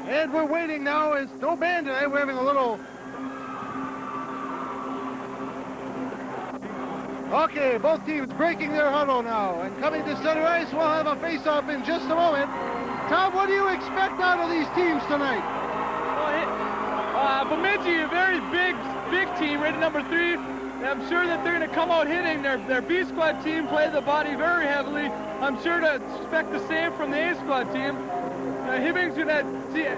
And we're waiting now. It's no band tonight. We're having a little... Okay, both teams breaking their huddle now. And coming to center ice, we'll have a face-off in just a moment. Tom, what do you expect out of these teams tonight? Bemidji, a very big team, rated number 3. I'm sure that they're going to come out hitting. Their B squad team play the body very heavily. I'm sure to expect the same from the A squad team. Hibbing's going to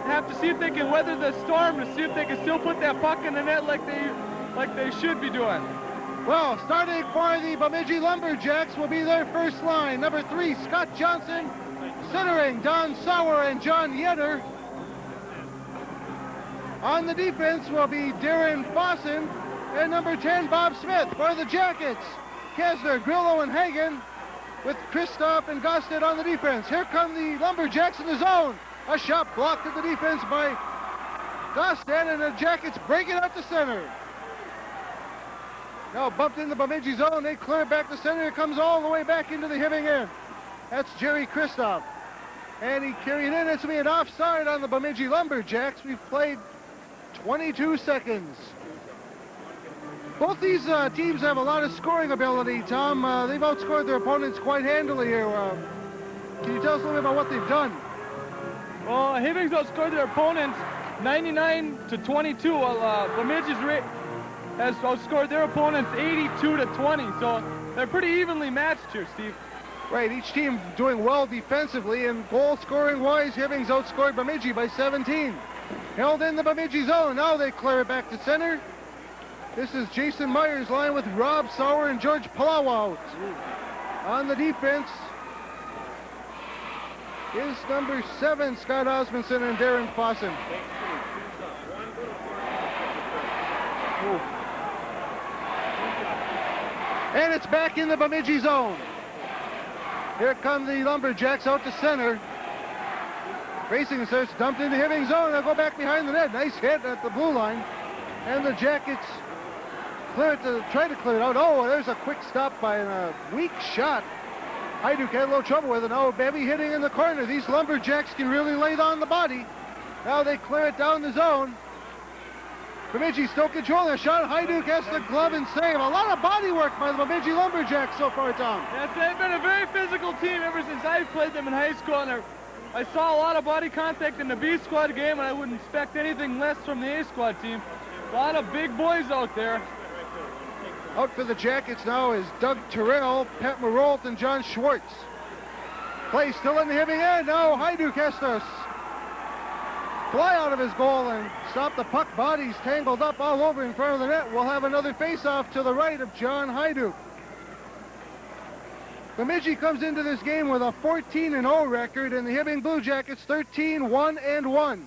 have to see if they can weather the storm to see if they can still put that puck in the net like they should be doing. Well, starting for the Bemidji Lumberjacks will be their first line. Number 3, Scott Johnson. Centering, Don Sauer and John Yetter. On the defense will be Darren Fossen. And number 10, Bob Smith. For the Jackets, Kesner, Grillo, and Hagen, with Kristoff and Gosted on the defense. Here come the Lumberjacks in the zone. A shot blocked at the defense by Gosted, and the Jackets break it out to center. Now bumped in the Bemidji zone. They clear it back to center. It comes all the way back into the Hibbing end. That's Jerry Kristoff. And he carried in. It's going to be an offside on the Bemidji Lumberjacks. We've played 22 seconds. Both these teams have a lot of scoring ability, Tom. They've outscored their opponents quite handily here. Can you tell us a little bit about what they've done? Well, Hibbing's outscored their opponents 99-22, while Bemidji's has outscored their opponents 82-20. So they're pretty evenly matched here, Steve. Right, each team doing well defensively, and goal scoring wise, Hibbing's outscored Bemidji by 17. Held in the Bemidji zone. Now they clear it back to center. This is Jason Myers' line with Rob Sauer and George Palawa out. On the defense is number 7, Scott Osmondson and Darren Fossen. And it's back in the Bemidji zone. Here come the Lumberjacks out to center. Racing starts dumped into Hibbing zone. They'll go back behind the net. Nice hit at the blue line. And the Jackets try to clear it out. Oh, there's a quick stop by a weak shot. Hajduk had a little trouble with it. Oh, heavy hitting in the corner. These Lumberjacks can really lay on the body. Now they clear it down the zone. Bemidji still controlling the shot. Hajduk has to glove and save. A lot of body work by the Bemidji Lumberjacks so far, Tom. Yes, they've been a very physical team ever since I played them in high school. And I saw a lot of body contact in the B squad game, and I wouldn't expect anything less from the A squad team. A lot of big boys out there. Out for the Jackets now is Doug Terrell, Pat Marolt, and John Schwartz. Play still in the Hibbing end. Now Hajduk has to fly out of his goal and stop the puck. Bodies tangled up all over in front of the net. We'll have another face-off to the right of John Hajduk. Bemidji comes into this game with a 14-0 record, and the Hibbing Blue Jackets 13-1-1.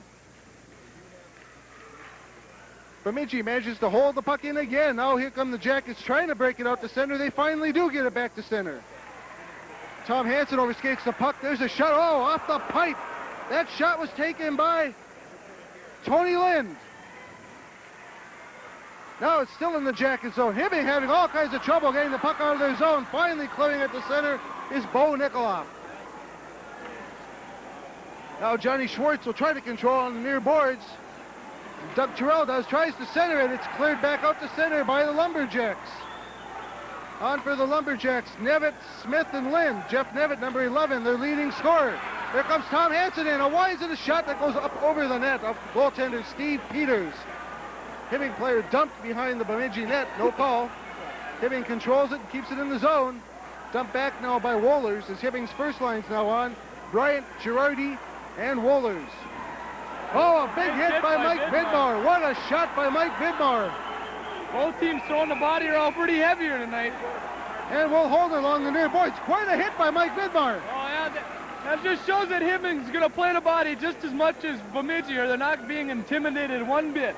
Bemidji manages to hold the puck in again. Now here come the Jackets trying to break it out to center. They finally do get it back to center. Tom Hansen overskates the puck. There's a shot. Oh, off the pipe. That shot was taken by Tony Lind. Now it's still in the Jackets zone. Hibbing having all kinds of trouble getting the puck out of their zone. Finally clearing it to center is Bo Nikoloff. Now Johnny Schwartz will try to control on the near boards. Doug Terrell tries to center it. It's cleared back out to center by the Lumberjacks. On for the Lumberjacks, Nevitt, Smith, and Lind. Jeff Nevitt, number 11, their leading scorer. There comes Tom Hansen in. Why is it a shot that goes up over the net of goaltender Steve Peters? Hibbing player dumped behind the Bemidji net. No call. Hibbing controls it and keeps it in the zone. Dumped back now by Wohlers as Hibbing's first line's now on. Bryant, Girardi, and Wohlers. Oh, a big hit by Mike Vidmar. What a shot by Mike Vidmar. Both teams throwing the body around pretty heavy here tonight. And we'll hold it along the near boards. Quite a hit by Mike Vidmar. Oh, yeah, that just shows that Hibbing's going to play the body just as much as Bemidji, or they're not being intimidated one bit.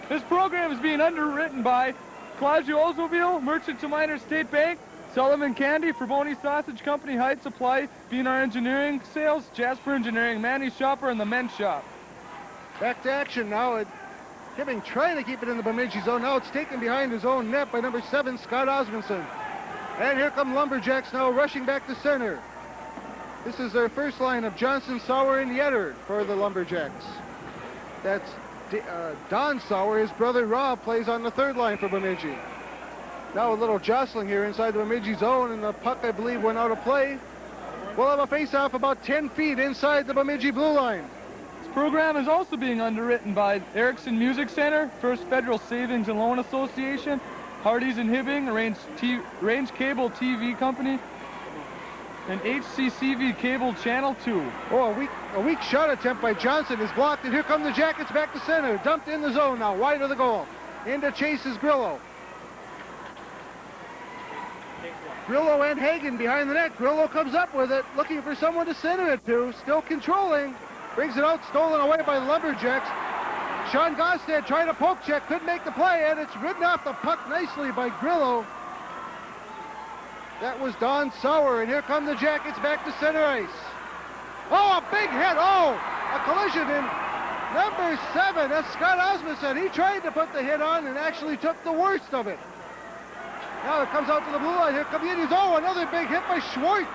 This program is being underwritten by Claudio Oldsmobile, Merchants and Miners State Bank, Sullivan Candy, Ferboni Sausage Company, Hyde Supply, B&R Engineering Sales, Jasper Engineering, Manny Shopper, and the Men's Shop. Back to action now. Hibbing trying to keep it in the Bemidji zone. Now it's taken behind his own net by number 7, Scott Osmondson. And here come Lumberjacks now rushing back to center. This is their first line of Johnson, Sauer, and Yetter for the Lumberjacks. That's Don Sauer. His brother Rob plays on the third line for Bemidji. Now a little jostling here inside the Bemidji zone, and the puck, I believe, went out of play. We'll have a face-off about 10 feet inside the Bemidji blue line. This program is also being underwritten by Erickson Music Center, First Federal Savings and Loan Association, Hardee's in Hibbing, Range Cable TV Company, and HCCV Cable Channel 2. Oh, a weak shot attempt by Johnson is blocked, and here come the Jackets back to center. Dumped in the zone now, wide of the goal. Into chase is Grillo. Grillo and Hagen behind the net. Grillo comes up with it, looking for someone to center it to. Still controlling. Brings it out, stolen away by the Lumberjacks. Sean Gostad tried a poke check, couldn't make the play, and it's ridden off the puck nicely by Grillo. That was Don Sauer, and here come the Jackets back to center ice. Oh, a big hit. Oh, a collision in number 7. That's Scott Osmondson. He tried to put the hit on and actually took the worst of it. Now it comes out to the blue line. Here come the Indians. Oh, another big hit by Schwartz.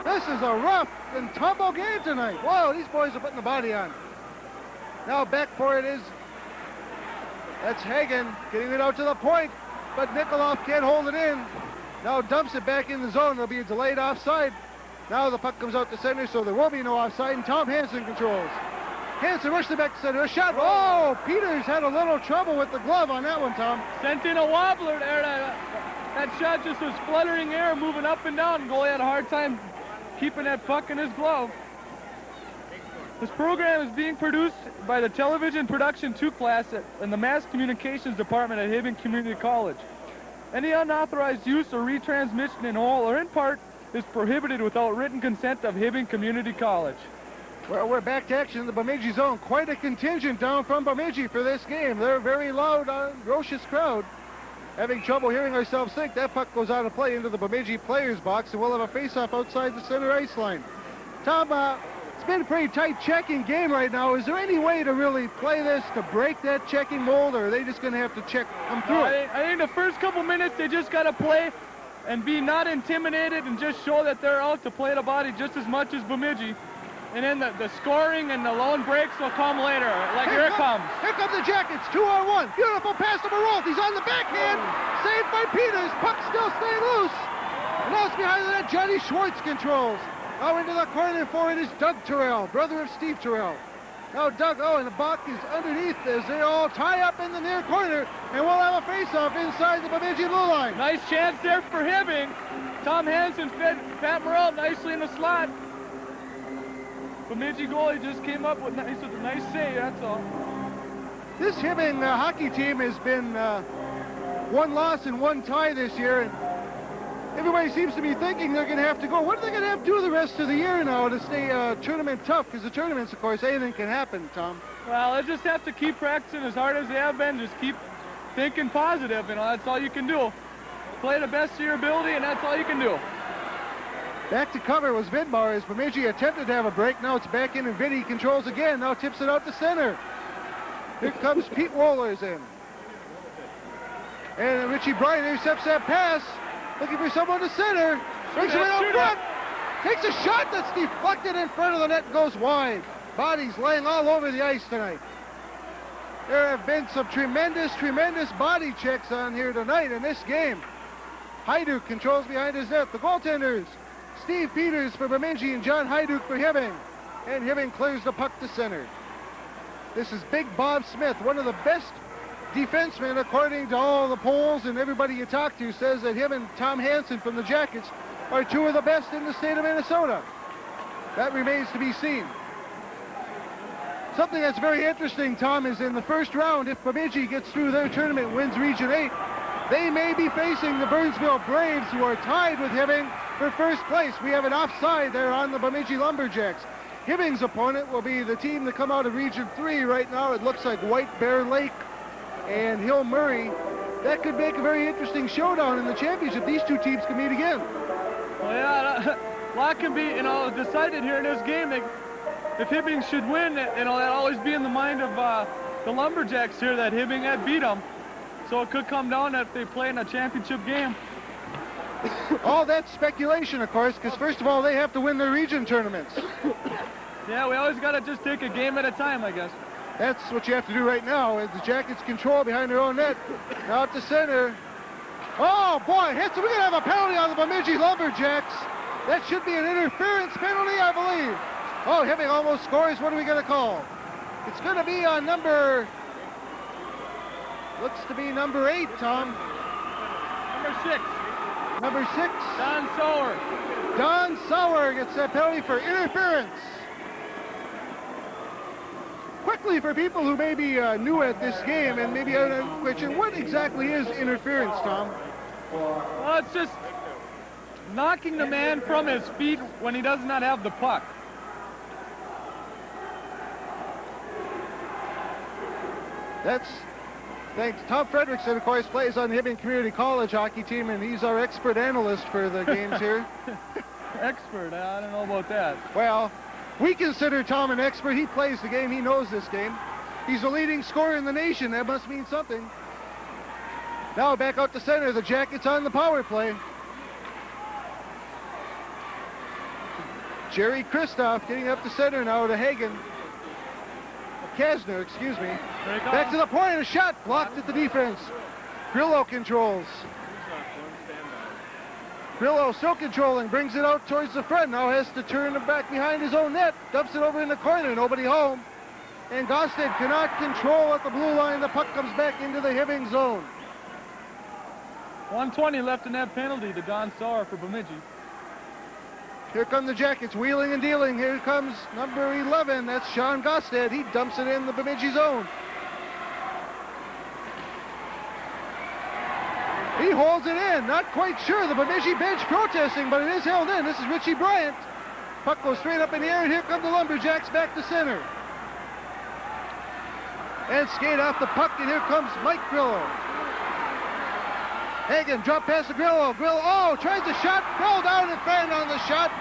This is a rough and tumble game tonight. Whoa, these boys are putting the body on. Now back for it is, that's Hagen getting it out to the point, but Nikolov can't hold it in. Now dumps it back in the zone. There'll be a delayed offside. Now the puck comes out to center, so there will be no offside, and Tom Hansen controls. Hansen rushed it back to center. A shot. Oh, Peters had a little trouble with the glove on that one, Tom. Sent in a wobbler there. That shot just was fluttering air, moving up and down. Goalie had a hard time keeping that puck in his glove. This program is being produced by the Television Production 2 class in the Mass Communications Department at Hibbing Community College. Any unauthorized use or retransmission in whole or in part is prohibited without written consent of Hibbing Community College. Well, we're back to action in the Bemidji zone. Quite a contingent down from Bemidji for this game. They're a very loud, raucous crowd. Having trouble hearing ourselves think. That puck goes out of play into the Bemidji players' box, and we'll have a face-off outside the center ice line. Tom, it's been a pretty tight checking game right now. Is there any way to really play this to break that checking mold, or are they just going to have to come through it? I think the first couple minutes they just got to play and be not intimidated and just show that they're out to play the body just as much as Bemidji. And then the scoring and the lone breaks will come later. Like here it comes. Here come the Jackets, 2-on-1. Beautiful pass to Marolt. He's on the backhand. Saved by Peters. Puck still staying loose. And now it's behind the net. Johnny Schwartz controls. Now into the corner for it is Doug Terrell, brother of Steve Terrell. Now Doug, and the puck is underneath as they all tie up in the near corner, and we'll have a face-off inside the Bemidji blue line. Nice chance there for Hibbing. Tom Hansen fed Pat Morrell nicely in the slot. Bemidji goalie just came up with a nice save, that's all. This Hibbing hockey team has been one loss and one tie this year, and everybody seems to be thinking they're going to have to go. What are they going to have to do the rest of the year now to stay tournament tough? Because the tournaments, of course, anything can happen, Tom. Well, they just have to keep practicing as hard as they have been. Just keep thinking positive, that's all you can do. Play the best of your ability, and that's all you can do. Back to cover was Vidmar as Bemidji attempted to have a break. Now it's back in, and Viddy controls again. Now tips it out to center. Here comes Pete Wohlers in. And Richie Bryan intercepts that pass. Looking for someone to center. Brings it out front. Takes a shot that's deflected in front of the net and goes wide. Bodies laying all over the ice tonight. There have been some tremendous body checks on here tonight in this game. Hajduk controls behind his net. The goaltenders, Steve Peters for Bemidji and John Hajduk for Hibbing. And Hibbing clears the puck to center. This is Big Bob Smith, one of the best defensemen, according to all the polls, and everybody you talk to says that him and Tom Hansen from the Jackets are two of the best in the state of Minnesota. That remains to be seen. Something that's very interesting, Tom, is in the first round, if Bemidji gets through their tournament, wins Region 8, they may be facing the Burnsville Braves, who are tied with Hibbing for first place. We have an offside there on the Bemidji Lumberjacks. Hibbing's opponent will be the team to come out of Region 3 right now. It looks like White Bear Lake and Hill Murray. That could make a very interesting showdown in the championship. These two teams can meet again. Well, yeah, a lot can be, decided here in this game. If Hibbing should win, that'll always be in the mind of the Lumberjacks here that Hibbing had beat them. So it could come down if they play in a championship game. All that's speculation, of course, because first of all, they have to win their region tournaments. Yeah, we always got to just take a game at a time, I guess. That's what you have to do right now. As the Jackets control behind their own net. Now at the center. Oh, boy, hits. We're going to have a penalty on the Bemidji Lumberjacks. That should be an interference penalty, I believe. Oh, Hibbing almost scores. What are we going to call? It's going to be on number... Looks to be number 8, Tom. Number 6. Number 6. Don Sauer. Don Sauer gets that penalty for interference. Quickly, for people who may be new at this game and maybe are not quite sure, what exactly is interference, Tom? Well, it's just knocking the man from his feet when he does not have the puck. Thanks. Tom Fredrickson, of course, plays on the Hibbing Community College hockey team, and he's our expert analyst for the games here. Expert? I don't know about that. Well, we consider Tom an expert. He plays the game. He knows this game. He's the leading scorer in the nation. That must mean something. Now back out to center. The Jackets on the power play. Jerry Kristoff getting up to center now to Hagen. Kasner, excuse me. Back to the point. A shot blocked at the defense. Grillo controls. Grillo still controlling, brings it out towards the front. Now has to turn it back behind his own net. Dumps it over in the corner. Nobody home. And Gosted cannot control at the blue line. The puck comes back into the Hibbing zone. 1:20 left in that penalty to Don Sauer for Bemidji. Here come the Jackets wheeling and dealing. Here comes number 11. That's Sean Gosted. He dumps it in the Bemidji zone. He holds it in. Not quite sure. The Bemidji bench protesting, but it is held in. This is Richie Bryant. Puck goes straight up in the air, and here come the Lumberjacks back to center. And skate off the puck, and here comes Mike Grillo. Hagen, drop past the Grillo. Grillo, oh, tries the shot. Fell down and fanned on the shot.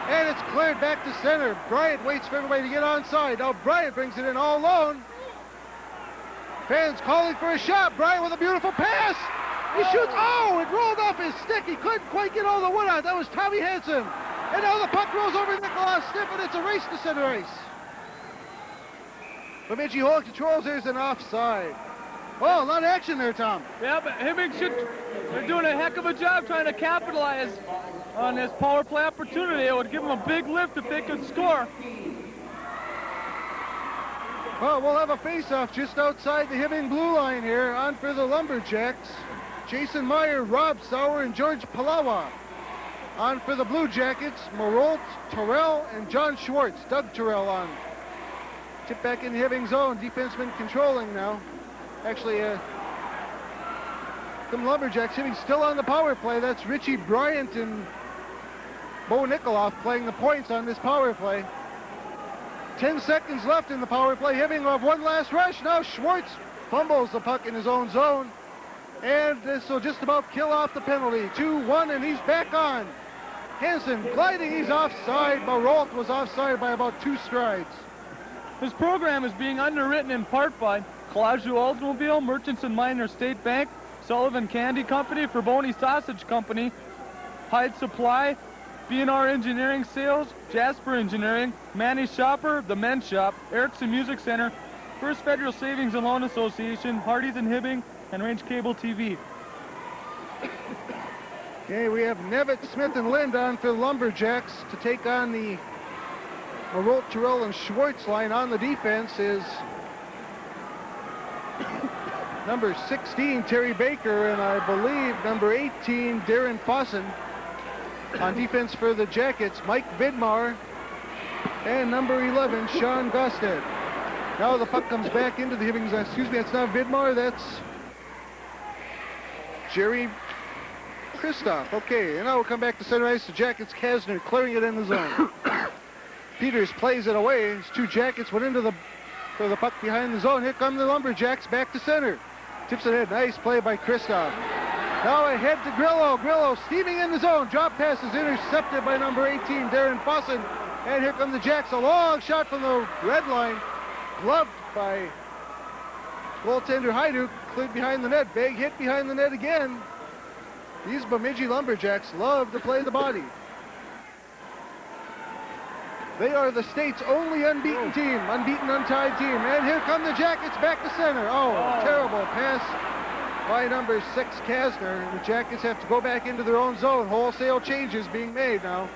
And it's cleared back to center. Bryant waits for everybody to get onside. Now Bryant brings it in all alone. Fans calling for a shot. Bryant with a beautiful pass. He shoots. Oh, it rolled off his stick. He couldn't quite get all the wood out. That was Tommy Hansen. And now the puck rolls over Nicholas Stiff, and it's a race to center ice. Bemidji hold controls. There's an offside. Oh, a lot of action there, Tom. Yeah, but Hibbing they're doing a heck of a job trying to capitalize on this power play opportunity. It would give them a big lift if they could score. Well, we'll have a face-off just outside the Hibbing blue line here. On for the Lumberjacks. Jason Meyer, Rob Sauer, and George Palawa. On for the Blue Jackets, Marolt, Terrell, and John Schwartz. Doug Terrell on. Tip back in the Hibbing zone. Defenseman controlling now. Actually, the Lumberjacks. Hibbing still on the power play. That's Richie Bryant and Bo Nikoloff playing the points on this power play. 10 seconds left in the power play. Hibbing will have one last rush. Now Schwartz fumbles the puck in his own zone. And this will just about kill off the penalty. 2-1, and he's back on. Hansen gliding. He's offside. Marolt was offside by about 2 strides. This program is being underwritten in part by Collegio Oldsmobile, Merchants and Miners State Bank, Sullivan Candy Company, Ferboni Sausage Company, Hyde Supply, B&R Engineering Sales, Jasper Engineering, Manny Shopper, The Men's Shop, Erickson Music Center, First Federal Savings and Loan Association, Hardee's and Hibbing, and Range Cable TV. Okay, we have Nevitt, Smith, and Lind on for the Lumberjacks to take on the Marolt, Terrell, and Schwartz line. On the defense is number 16, Terry Baker, and I believe number 18, Darren Fossen. On defense for the Jackets, Mike Vidmar, and number 11, Sean Gosted. Now the puck comes back into the Hibbing. Excuse me, it's not Vidmar, that's Jerry Kristoff. Okay, and now we'll come back to center ice. The Jackets, Kasner clearing it in the zone. Peters plays it away. His 2 Jackets went into for the puck behind the zone. Here come the Lumberjacks back to center. Tips it in. Nice play by Kristoff. Now ahead to Grillo. Grillo steaming in the zone. Drop pass is intercepted by number 18, Darren Fossen. And here come the Jacks. A long shot from the red line. Gloved by goaltender Hajduk. Cleared behind the net. Big hit behind the net again. These Bemidji Lumberjacks love to play the body. They are the state's only unbeaten team, unbeaten, untied team. And here come the Jackets back to center. Oh, terrible pass by number 6, Kasner. The Jackets have to go back into their own zone. Wholesale changes being made now.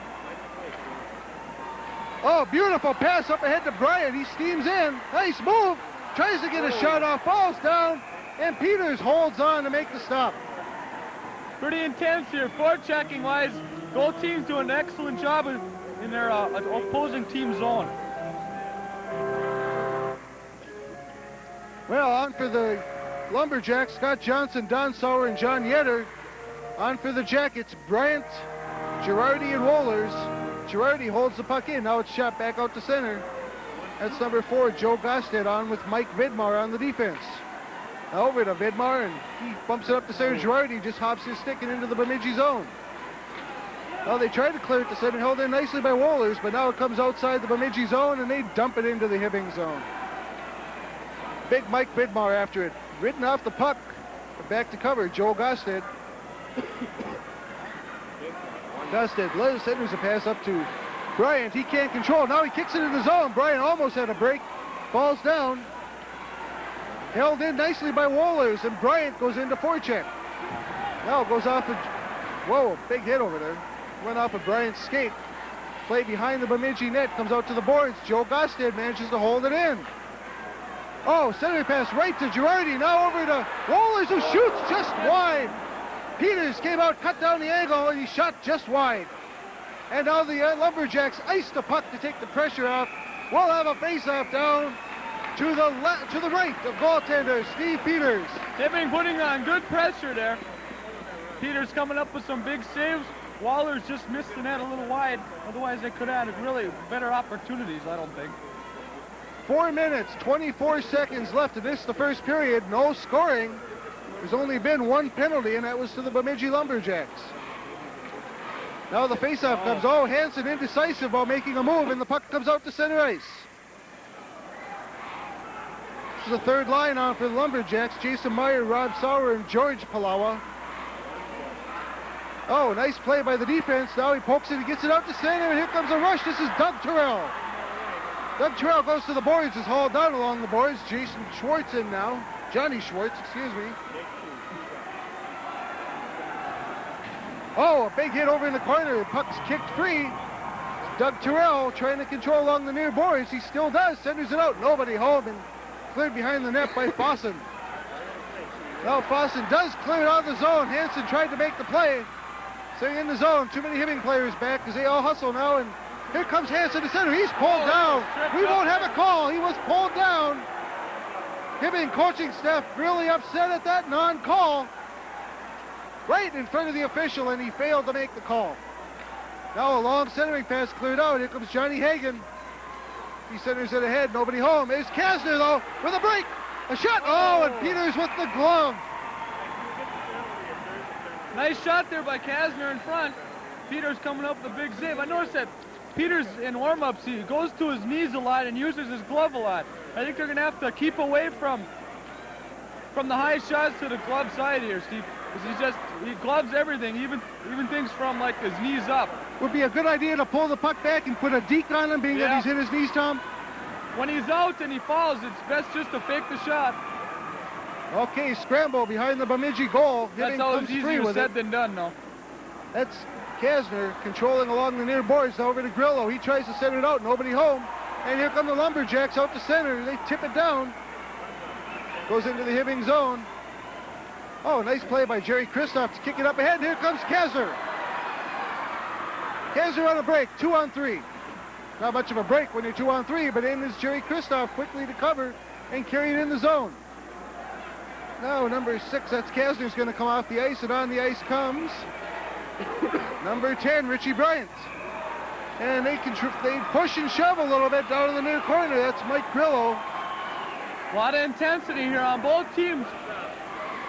Oh, beautiful pass up ahead to Bryant. He steams in. Nice move. Tries to get a shot off, falls down, and Peters holds on to make the stop. Pretty intense here, forechecking wise. Both teams do an excellent job in their opposing team zone. Well, on for the Lumberjacks, Scott Johnson, Don Sauer, and John Yetter. On for the Jackets, Bryant, Girardi, and Wohlers. Girardi holds the puck in. Now it's shot back out to center. That's number 4, Joe Gosted, on with Mike Vidmar on the defense. Now over to Vidmar, and he bumps it up to center. Girardi just hops his stick and into the Bemidji zone. Well, they tried to clear it to center, held in nicely by Wohlers, but now it comes outside the Bemidji zone, and they dump it into the Hibbing zone. Big Mike Vidmar after it. Ridden off the puck, back to cover, Joe Gosted. Gosted centers a pass up to Bryant. He can't control. Now he kicks it in the zone. Bryant almost had a break. Falls down. Held in nicely by Wohlers, and Bryant goes into forecheck. Now goes off a... Whoa, big hit over there. Went off of Bryant's skate. Play behind the Bemidji net. Comes out to the boards. Joe Gosted manages to hold it in. Oh, center pass right to Girardi. Now over to Wohlers, who shoots just wide. Peters came out, cut down the angle, and he shot just wide. And now the Lumberjacks ice the puck to take the pressure off. We'll have a face-off down to the right of goaltender Steve Peters. They've been putting on good pressure there. Peters coming up with some big saves. Wohlers just missed the net a little wide. Otherwise, they could have had really better opportunities, I don't think. 4 minutes, 24 seconds left in this, the first period. No scoring. There's only been one penalty, and that was to the Bemidji Lumberjacks. Now the faceoff comes. Oh, Hansen indecisive while making a move, and the puck comes out to center ice. This is the third line on for the Lumberjacks. Jason Meyer, Rob Sauer, and George Palawa. Oh, nice play by the defense. Now he pokes it, he gets it out to center, and here comes a rush. This is Doug Terrell. Doug Terrell goes to the boards, is hauled down along the boards. Jason Schwartz in now. Johnny Schwartz, excuse me. Oh, a big hit over in the corner. The puck's kicked free. Doug Terrell trying to control along the near boards. He still does. Centers it out. Nobody home, and cleared behind the net by Fossen. Now Fossen does clear it out of the zone. Hansen tried to make the play. Staying in the zone. Too many Hibbing players back as they all hustle now, and here comes Hansen to center. He's pulled down. We won't have a call. He was pulled down. Hibbing coaching staff really upset at that non-call. Right in front of the official, and he failed to make the call. Now a long centering pass cleared out. Here comes Johnny Hagan. He centers it ahead. Nobody home. There's Kasner, though, with a break. A shot. Oh, and Peters with the glove. Nice shot there by Kasner in front. Peters coming up with a big save. I noticed that Peters in warm-ups, he goes to his knees a lot and uses his glove a lot. I think they're going to have to keep away from the high shots to the glove side here, Steve. Because he gloves everything, even things from like his knees up. Would be a good idea to pull the puck back and put a deke on him, being that he's hit his knees, Tom. When he's out and he falls, it's best just to fake the shot. Okay, scramble behind the Bemidji goal. That's always easier said than done, though. That's Kasner controlling along the near boards. Now over to Grillo. He tries to send it out. Nobody home. And here come the Lumberjacks out to center. They tip it down. Goes into the Hibbing zone. Oh, nice play by Jerry Kristoff to kick it up ahead. Here comes Kasner. Kasner on a break, 2-on-3. Not much of a break when you're 2-on-3, but in is Jerry Kristoff quickly to cover and carry it in the zone. Now number 6, that's Kasner's going to come off the ice, and on the ice comes number 10, Richie Bryant. And they push and shove a little bit down in the near corner. That's Mike Grillo. A lot of intensity here on both teams.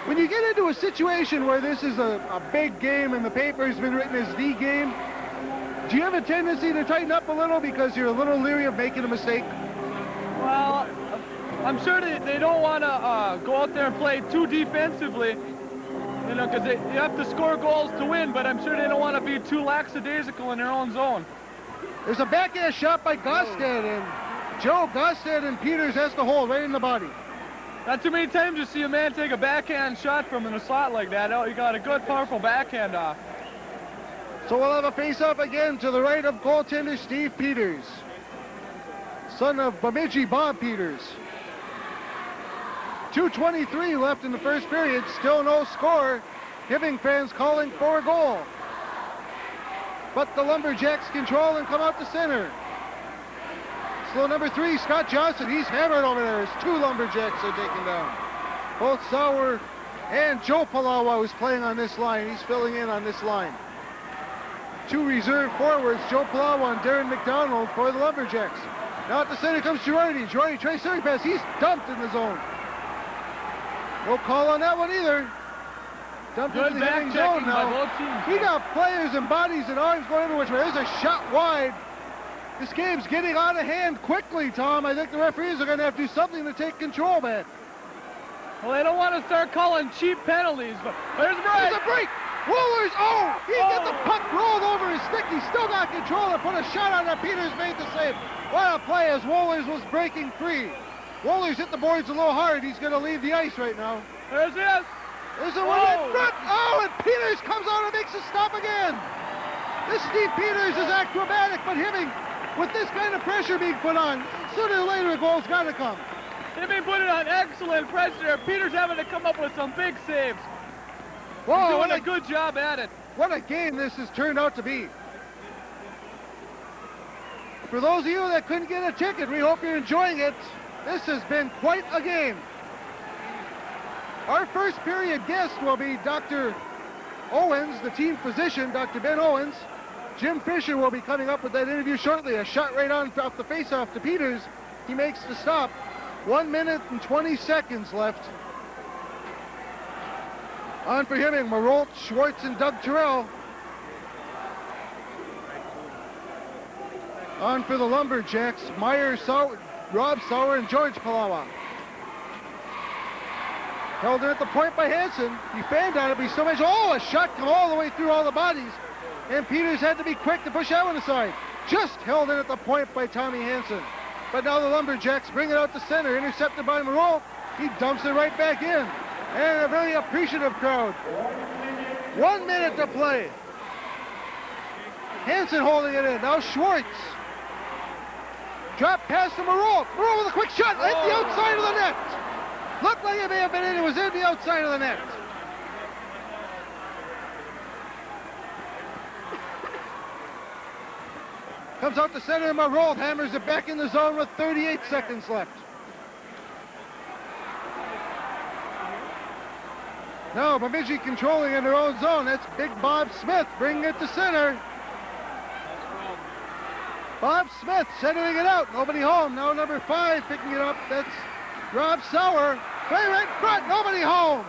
When you get into a situation where this is a big game and the paper's been written as the game, do you have a tendency to tighten up a little because you're a little leery of making a mistake? You know, because you have to score goals to win, but I'm sure they don't want to be too lackadaisical in their own zone. There's a backhand shot by Gostad, and Joe Gostad and Peters has to hold right in the body. Not too many times you see a man take a backhand shot from in a slot like that. Oh, he got a good, powerful backhand off. So we'll have a face-off again to the right of goaltender Steve Peters, son of Bemidji Bob Peters. 2:23 left in the first period, still no score. Hibbing fans calling for a goal. But the Lumberjacks control and come out to center. Slow number 3, Scott Johnson, he's hammered over there as 2 Lumberjacks are taken down. Both Sauer and Joe Palawa, who's playing on this line, he's filling in on this line. 2 reserve forwards, Joe Palawa and Darren McDonald for the Lumberjacks. Now at the center comes Girardi. Girardi tries center pass, he's dumped in the zone. No call on that one either. Dumped into the Hibbing zone now. We got players and bodies and arms going every which way. There's a shot wide. This game's getting out of hand quickly, Tom. I think the referees are going to have to do something to take control back. Well, they don't want to start calling cheap penalties, but there's a break. There's a break. Wohlers, he got the puck rolled over his stick. He still got control and put a shot on that. Peters made the save. What a play as Wohlers was breaking free. Wohlers hit the boards a little hard. He's going to leave the ice right now. There's this. There's a one in front. Oh, and Peters comes out and makes a stop again. This Steve Peters is acrobatic, but Hibbing, with this kind of pressure being put on, sooner or later a goal's got to come. Hibbing put it on excellent pressure. Peters having to come up with some big saves. Whoa, He's doing a good job at it. What a game this has turned out to be. For those of you that couldn't get a ticket, we hope you're enjoying it. This has been quite a game. Our first period guest will be Dr. Owens, the team physician, Dr. Ben Owens. Jim Fisher will be coming up with that interview shortly. A shot right on off the faceoff to Peters. He makes the stop. 1 minute and 20 seconds left. On for Hibbing, Marolt, Schwartz, and Doug Terrell. On for the Lumberjacks, Meyer, Rob Sauer, and George Palawa. Held in at the point by Hansen. He fanned on it, but he still managed. Oh, a shot come all the way through all the bodies. And Peters had to be quick to push that one aside. Just held in at the point by Tommy Hansen. But now the Lumberjacks bring it out to center, intercepted by Marolt. He dumps it right back in. And a very appreciative crowd. 1 minute to play. Hansen holding it in. Now Schwartz. Drop pass to Marolt. Marolt with a quick shot at the outside of the net. Looked like it may have been in. It was in the outside of the net. Comes out to center. Marolt hammers it back in the zone with 38 seconds left. Now Bemidji controlling in their own zone. That's Big Bob Smith bringing it to center. Bob Smith centering it out. Nobody home. Now number 5 picking it up. That's Rob Sauer. Play right in front. Nobody home.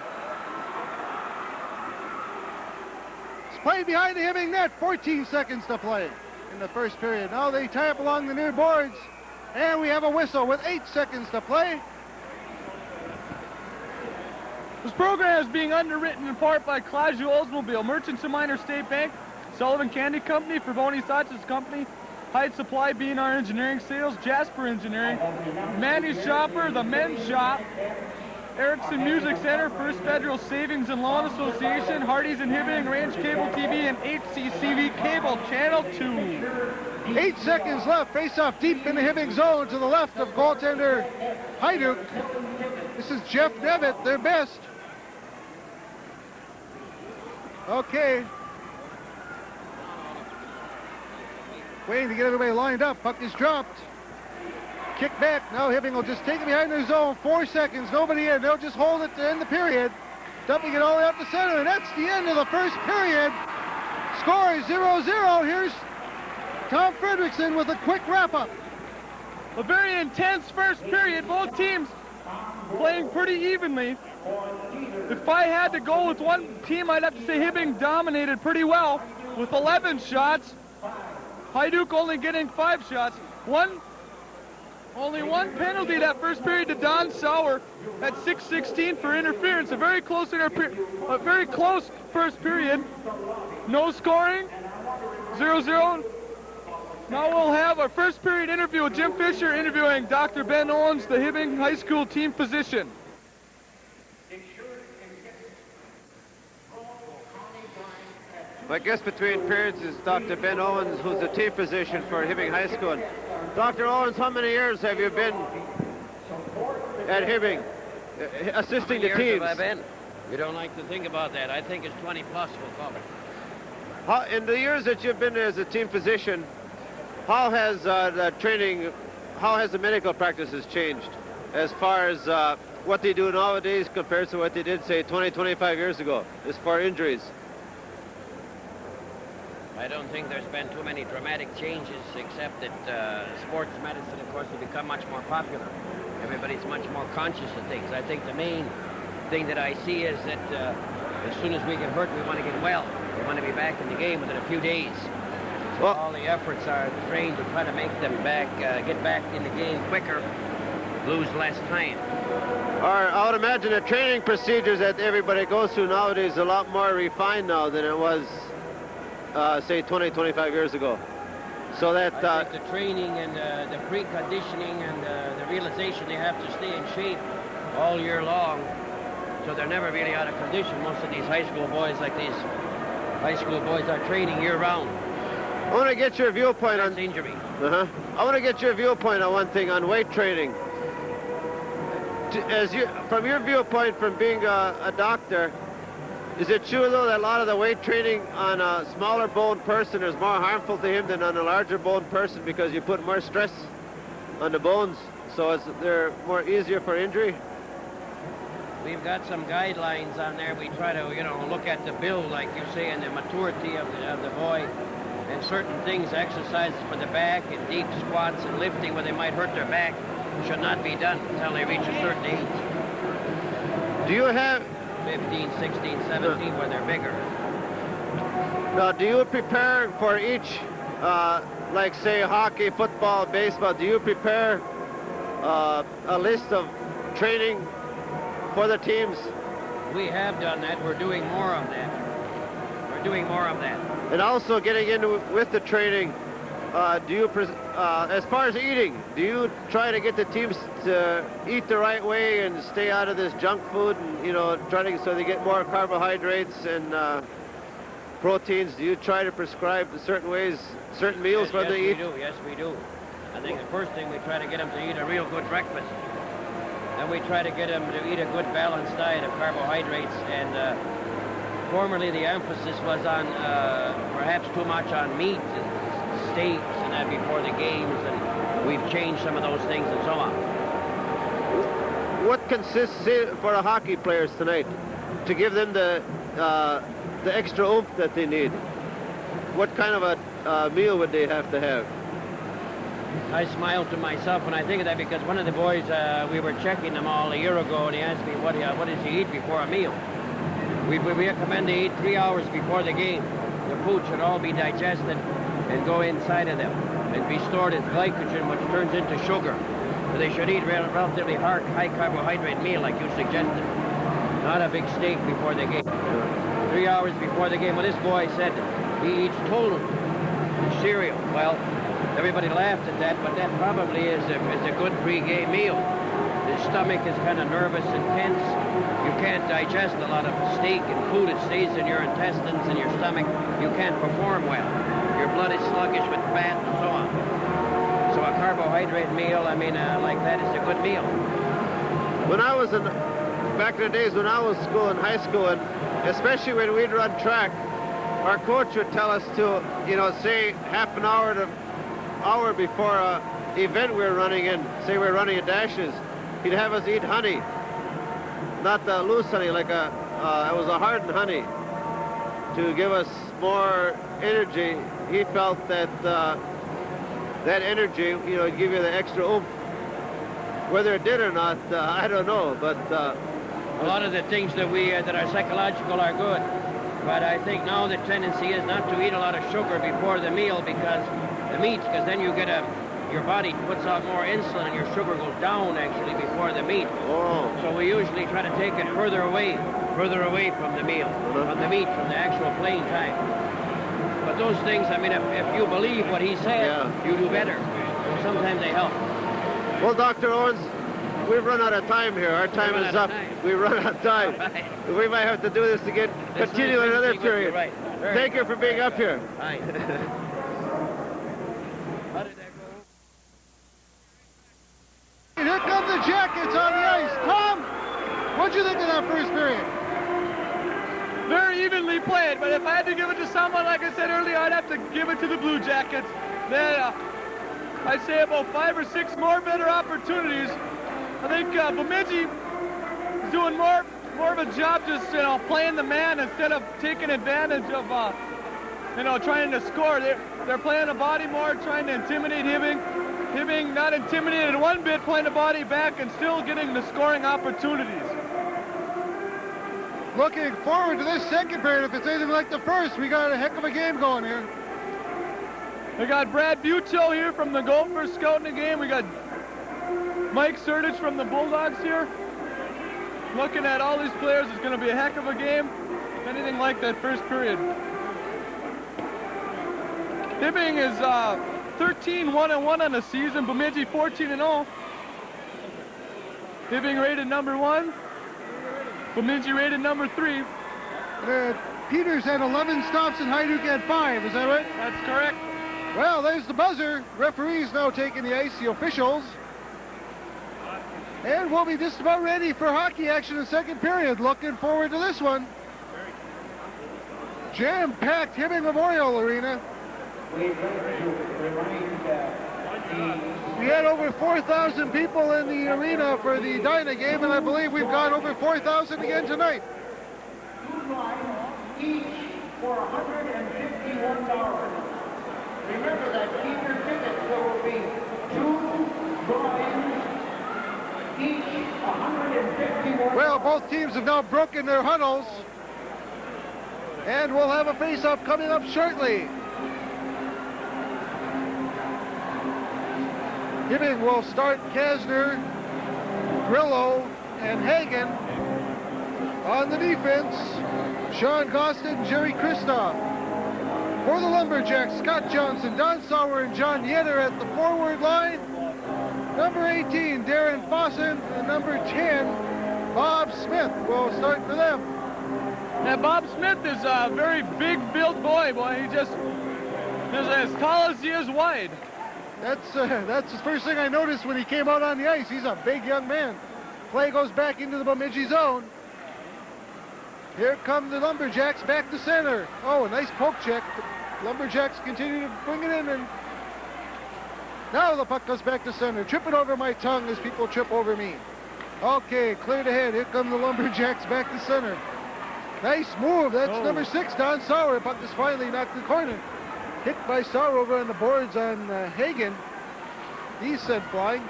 It's played behind the Hibbing net. 14 seconds to play in the first period. Now they tie up along the near boards. And we have a whistle with 8 seconds to play. This program is being underwritten in part by Claudio Oldsmobile, Merchants and Minor State Bank, Sullivan Candy Company, Favoni Sausage Company, Hyde Supply, B&R Engineering Sales, Jasper Engineering, Manny's Shopper, The Men's Shop, Erickson Music Center, First Federal Savings and Loan Association, Hardee's and Hibbing, Range Cable TV, and HCCV Cable Channel 2. 8 seconds left. Face off deep in the Hibbing zone to the left of goaltender Hajduk. This is Jeff Devitt, their best. Okay. Waiting to get everybody lined up. Puck is dropped. Kick back. Now Hibbing will just take it behind their zone. 4 seconds. Nobody in. They'll just hold it to end the period. Dumping it all the way up the center. And that's the end of the first period. Score is 0-0. Here's Tom Fredrickson with a quick wrap-up. A very intense first period. Both teams playing pretty evenly. If I had to go with one team, I'd have to say Hibbing dominated pretty well with 11 shots. Hajduk only getting 5 shots. One Only one penalty that first period to Don Sauer at 6:16 for interference. A very close first period. No scoring. 0-0. Now we'll have our first period interview with Jim Fisher interviewing Dr. Ben Owens, the Hibbing High School team physician. My guest between periods is Dr. Ben Owens, who's the team physician for Hibbing High School. Dr. Owens, how many years have you been at Hibbing, assisting the teams? How many years have I been? You don't like to think about that. I think it's 20 plus, we'll call it. In the years that you've been as a team physician, how has the training, how has the medical practices changed as far as what they do nowadays compared to what they did, say, 20, 25 years ago, as far as injuries? I don't think there's been too many dramatic changes, except that sports medicine, of course, will become much more popular. Everybody's much more conscious of things. I think the main thing that I see is that as soon as we get hurt, we want to get well. We want to be back in the game within a few days. So well, all the efforts are trained to try to make them get back in the game quicker, lose less time. I would imagine the training procedures that everybody goes through nowadays is a lot more refined now than it was say 20, 25 years ago. So that I think the training and the preconditioning and the realization they have to stay in shape all year long, so they're never really out of condition. Most of these high school boys, are training year round. I want to get your viewpoint on injury. I want to get your viewpoint on one thing, on weight training. From your viewpoint, from being a doctor, is it true, though, that a lot of the weight training on a smaller boned person is more harmful to him than on a larger boned person because you put more stress on the bones, so they're more easier for injury? We've got some guidelines on there. We try to, look at the build, like you say, and the maturity of the boy, and certain things, exercises for the back and deep squats and lifting where they might hurt their back should not be done until they reach a certain age. Do you have 15, 16, 17, where they're bigger. Now, do you prepare for each, like say hockey, football, baseball, do you prepare a list of training for the teams? We have done that. We're doing more of that. And also getting into with the training, do you, as far as eating, do you try to get the teams to eat the right way and stay out of this junk food and, so they get more carbohydrates and proteins? Do you try to prescribe certain ways, certain meals for them to eat? Yes, we do. I think the first thing we try to get them to eat a real good breakfast. Then we try to get them to eat a good balanced diet of carbohydrates, and formerly the emphasis was on perhaps too much on meat and steaks and that before the games, and we've changed some of those things and so on. What consists, say, for the hockey players tonight, to give them the extra oomph that they need? What kind of a meal would they have to have? I smile to myself when I think of that, because one of the boys, we were checking them all a year ago, and he asked me, what does he eat before a meal? We recommend they eat 3 hours before the game. The food should all be digested and go inside of them and be stored as glycogen, which turns into sugar. So they should eat a relatively high carbohydrate meal like you suggested. Not a big steak before the game. 3 hours before the game. Well, this boy said he eats total cereal. Well, everybody laughed at that, but that probably is a good pre-game meal. The stomach is kind of nervous and tense. You can't digest a lot of steak and food. It stays in your intestines and your stomach. You can't perform well. Your blood is sluggish with fat and so on. So a carbohydrate meal, like that is a good meal. When I was back in the days when I was in high school, and especially when we'd run track, our coach would tell us to, say half an hour to hour before an event we were running in, say we're running in dashes, he'd have us eat honey. Not the loose honey, like it was a hardened honey, to give us more energy. He felt that that energy, would give you the extra oomph. Whether it did or not, I don't know, but... a lot of the things that are psychological are good, but I think now the tendency is not to eat a lot of sugar before the meal, because then you get a your body puts out more insulin and your sugar goes down actually before the meat. Oh. So we usually try to take it further away from the meal, from the meat, from the actual playing time. But those things, I mean, if you believe what he said, you do better. Sometimes they help. Well, Dr. Owens, we've run out of time here. Our time is up. We run out of time. Right. We might have to do this again. Continue another period. Right. Thank you for being up here. Right. How did that go? And here come the Jackets on the ice. Tom, what'd you think of that first period? Very evenly played, but if I had to give it to someone, like I said earlier, I'd have to give it to the Blue Jackets. I'd say about 5 or 6 more better opportunities. I think Bemidji is doing more of a job just, playing the man instead of taking advantage of, trying to score. They're playing the body more, trying to intimidate Hibbing. Hibbing not intimidated one bit, playing the body back and still getting the scoring opportunities. Looking forward to this second period. If it's anything like the first, we got a heck of a game going here. We got Brad Bucho here from the Gophers scouting the game. We got Mike Sertich from the Bulldogs here. Looking at all these players, it's going to be a heck of a game. If anything like that first period. Hibbing is 13-1-1 on the season. Bemidji 14-0. Hibbing rated number 1. Bemidji rated number 3. Peters had 11 stops and Hajduk had 5. Is that right? That's correct. Well, there's the buzzer. Referees now taking the ice, the officials. And we'll be just about ready for hockey action in the second period. Looking forward to this one. Jam-packed Hibbing Memorial Arena. We had over 4,000 people in the arena for the Dyna game, and I believe we've got over 4,000 again tonight. Each for $151. Remember that keep your tickets. There will be 2 drawings, each $151. Well, both teams have now broken their huddles, and we'll have a face-off coming up shortly. Hibbing will start Kasner, Grillo, and Hagen. On the defense, Sean Gostin and Jerry Kristoff. For the Lumberjacks, Scott Johnson, Don Sauer, and John Yetter at the forward line. Number 18, Darren Fossen, and number 10, Bob Smith will start for them. Now, Bob Smith is a very big-built boy. He just is as tall as he is wide. That's the first thing I noticed when he came out on the ice. He's a big young man. Play goes back into the Bemidji zone. Here come the Lumberjacks back to center. Oh, a nice poke check. Lumberjacks continue to bring it in, and now the puck goes back to center. Tripping over my tongue as people trip over me. Okay, cleared ahead. Here come the Lumberjacks back to center. Nice move. That's number 6, Don Sauer. The puck is finally knocked in the corner. Hit by Sauer over on the boards on Hagen. He's sent flying.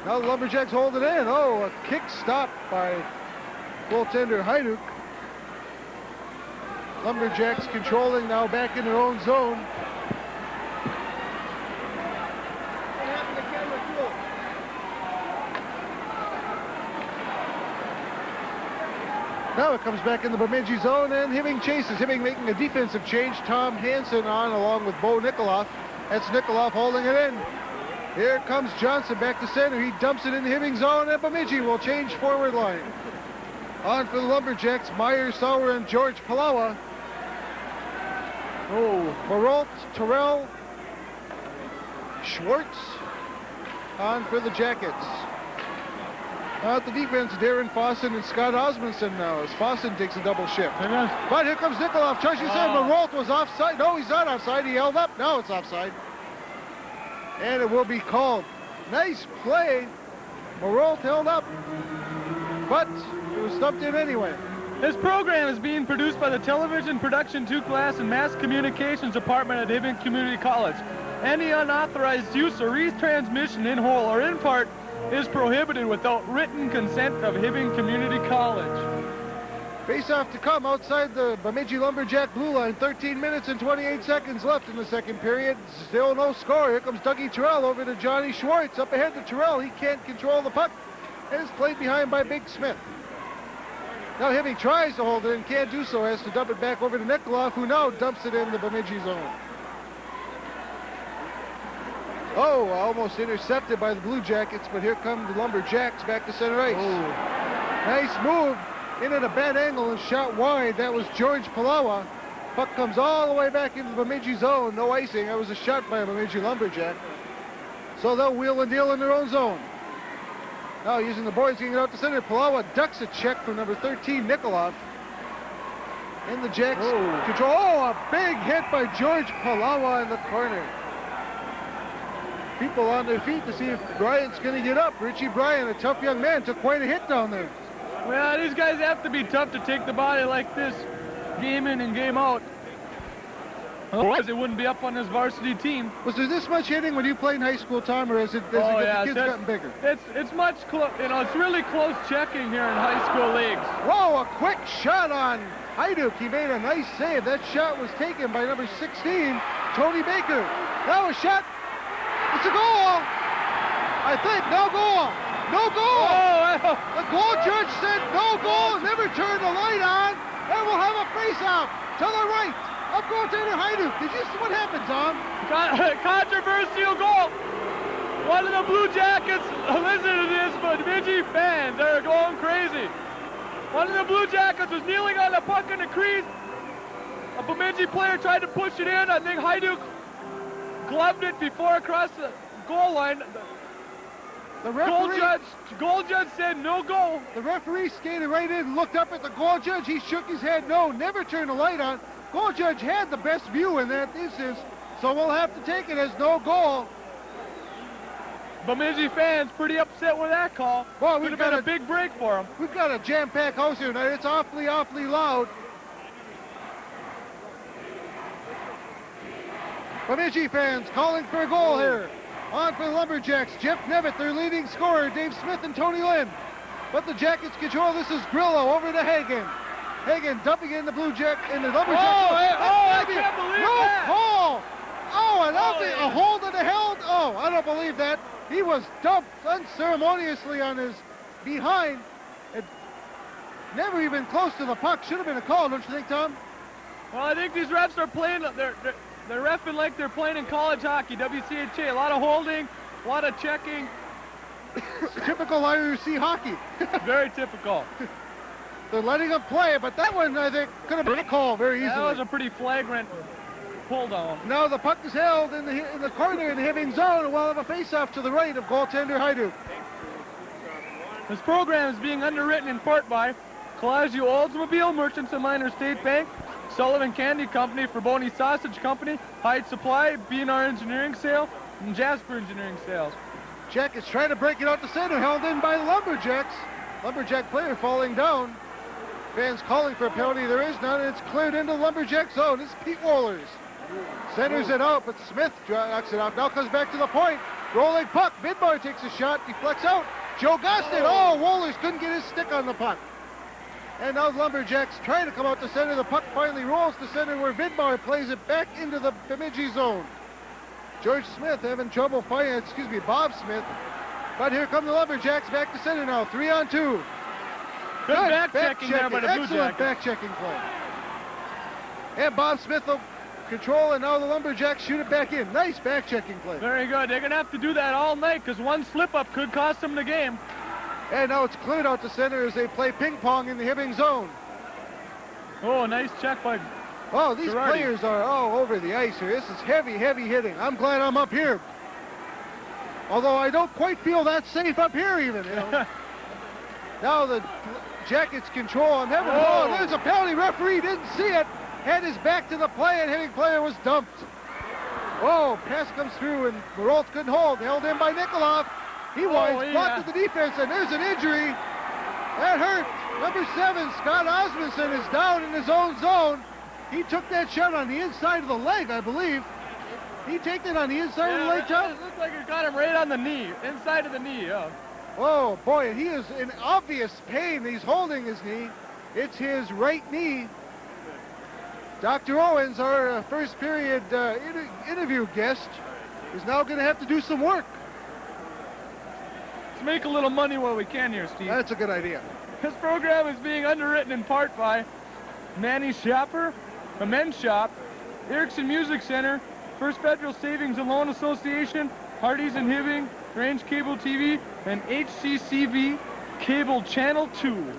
Now the Lumberjacks hold it in. Oh, a kick stop by goaltender Hajduk. Lumberjacks controlling now back in their own zone. Now it comes back in the Bemidji zone, and Hibbing chases. Hibbing making a defensive change. Tom Hansen on along with Bo Nikoloff. That's Nikoloff holding it in. Here comes Johnson back to center. He dumps it in the Hibbing zone, and Bemidji will change forward line. On for the Lumberjacks, Meyer, Sauer, and George Palawa. Oh, Maralt, Terrell, Schwartz. On for the Jackets. At the defense, Darren Fossen and Scott Osmondson now as Fossen takes a double shift. But here comes Nikoloff. Trushy said Maralt was offside. No, he's not offside. He held up. Now it's offside. And it will be called. Nice play. Maralt held up. But it was stumped in anyway. This program is being produced by the Television Production 2 class and Mass Communications Department at Hibbing Community College. Any unauthorized use or retransmission in whole or in part is prohibited without written consent of Hibbing Community College. Face-off to come outside the Bemidji Lumberjack blue line. 13 minutes and 28 seconds left in the second period. Still no score. Here comes Dougie Terrell over to Johnny Schwartz. Up ahead to Terrell. He can't control the puck. And is played behind by Big Smith. Now Hibbing tries to hold it and can't do so. Has to dump it back over to Nikolov, who now dumps it in the Bemidji zone. Oh, almost intercepted by the Blue Jackets, but here come the Lumberjacks back to center ice. Oh. Nice move. In at a bad angle and shot wide. That was George Palawa. Puck comes all the way back into the Bemidji zone. No icing. That was a shot by a Bemidji Lumberjack. So they'll wheel and deal in their own zone. Now using the boards, getting it out to center. Palawa ducks a check from number 13, Nikolov. And the Jacks control. Oh, a big hit by George Palawa in the corner. People on their feet to see if Bryant's going to get up. Richie Bryant, a tough young man, took quite a hit down there. Well, these guys have to be tough to take the body like this, game in and game out. Otherwise, they wouldn't be up on this varsity team. Was there this much hitting when you played in high school, Tom, or has the kids gotten bigger? It's much close. You know, it's really close checking here in high school leagues. Whoa! A quick shot on Hajduk. He made a nice save. That shot was taken by number 16, Tony Baker. Now a shot. It's a goal. I think no goal. No goal! Oh, the goal judge said no goal, never turn the light on, and we'll have a face-off to the right of goaltender Hajduk. Did you see what happened, Tom? Controversial goal. One of the Blue Jackets, listen to this, but Bemidji fans are going crazy. One of the Blue Jackets was kneeling on the puck in the crease. A Bemidji player tried to push it in. I think Hajduk gloved it before across the goal line. The referee, goal judge said no goal. The referee skated right in, looked up at the goal judge. He shook his head no, never turned the light on. Goal judge had the best view in that instance, so we'll have to take it as no goal. Bemidji fans pretty upset with that call. Well, could have been a big break for them. We've got a jam-packed house here tonight. It's awfully loud. Bemidji fans calling for a goal here. On for the Lumberjacks, Jeff Nevitt, their leading scorer, Dave Smith and Tony Lynn. But the Jackets control. This is Grillo over to Hagen. Hagen dumping in the Lumberjacks. I can't believe that. No call. A hold of the held. Oh, I don't believe that. He was dumped unceremoniously on his behind. It never even close to the puck. Should have been a call, don't you think, Tom? Well, I think these refs are playing. They're reffing like they're playing in college hockey, WCHA. A lot of holding, a lot of checking. Typical IRC hockey. Very typical. They're letting them play, but that one, I think, could have been a call very easily. That was a pretty flagrant pull down. Now the puck is held in the corner in the Hibbing zone, and we'll have a face-off to the right of goaltender Hajduk. This program is being underwritten in part by Colagio Oldsmobile, Merchants and Miners State Bank, Sullivan Candy Company, Forboni Sausage Company, Hyde Supply, B&R Engineering Sale, and Jasper Engineering Sales. Jackets trying to break it out to center, held in by the Lumberjacks. Lumberjack player falling down. Fans calling for a penalty. There is none, and it's cleared into the Lumberjack zone. It's Pete Wohlers. Centers it out, but Smith knocks it off. Now comes back to the point. Rolling puck. Vidmar takes a shot. Deflects out. Joe Gostin. Oh, Wohlers couldn't get his stick on the puck. And now the Lumberjacks trying to come out to center. The puck finally rolls to center where Vidmar plays it back into the Bemidji zone. George Smith having trouble finding, Bob Smith. But here come the Lumberjacks back to center now. 3-on-2. Good back-checking there by the Blue Jackets. Excellent back-checking play. And Bob Smith will control, and now the Lumberjacks shoot it back in. Nice back-checking play. Very good. They're going to have to do that all night because one slip-up could cost them the game. And now it's cleared out to center as they play ping-pong in the Hibbing zone. Oh, nice check by Oh, these Girardi. players are all over the ice here. This is heavy hitting. I'm glad I'm up here. Although I don't quite feel that safe up here even, you know. Now the Jackets control. I'm having there's a penalty. Referee didn't see it. Had his back to the play, and Hibbing player was dumped. Oh, pass comes through, and Maroltz couldn't hold. Held in by Nikolov. He winds, blocked at the defense, and there's an injury. That hurt. Number 7, Scott Osmondson, is down in his own zone. He took that shot on the inside of the leg, I believe. He took it on the inside of the leg, John? It looks like it got him right on the knee, inside of the knee, yeah. Oh, boy, he is in obvious pain. He's holding his knee. It's his right knee. Dr. Owens, our first period interview guest, is now going to have to do some work. Let's make a little money while we can here, Steve. That's a good idea. This program is being underwritten in part by Manny Shopper, the Men's Shop, Erickson Music Center, First Federal Savings and Loan Association, Hardee's and Hibbing, Range Cable TV, and HCCV Cable Channel 2.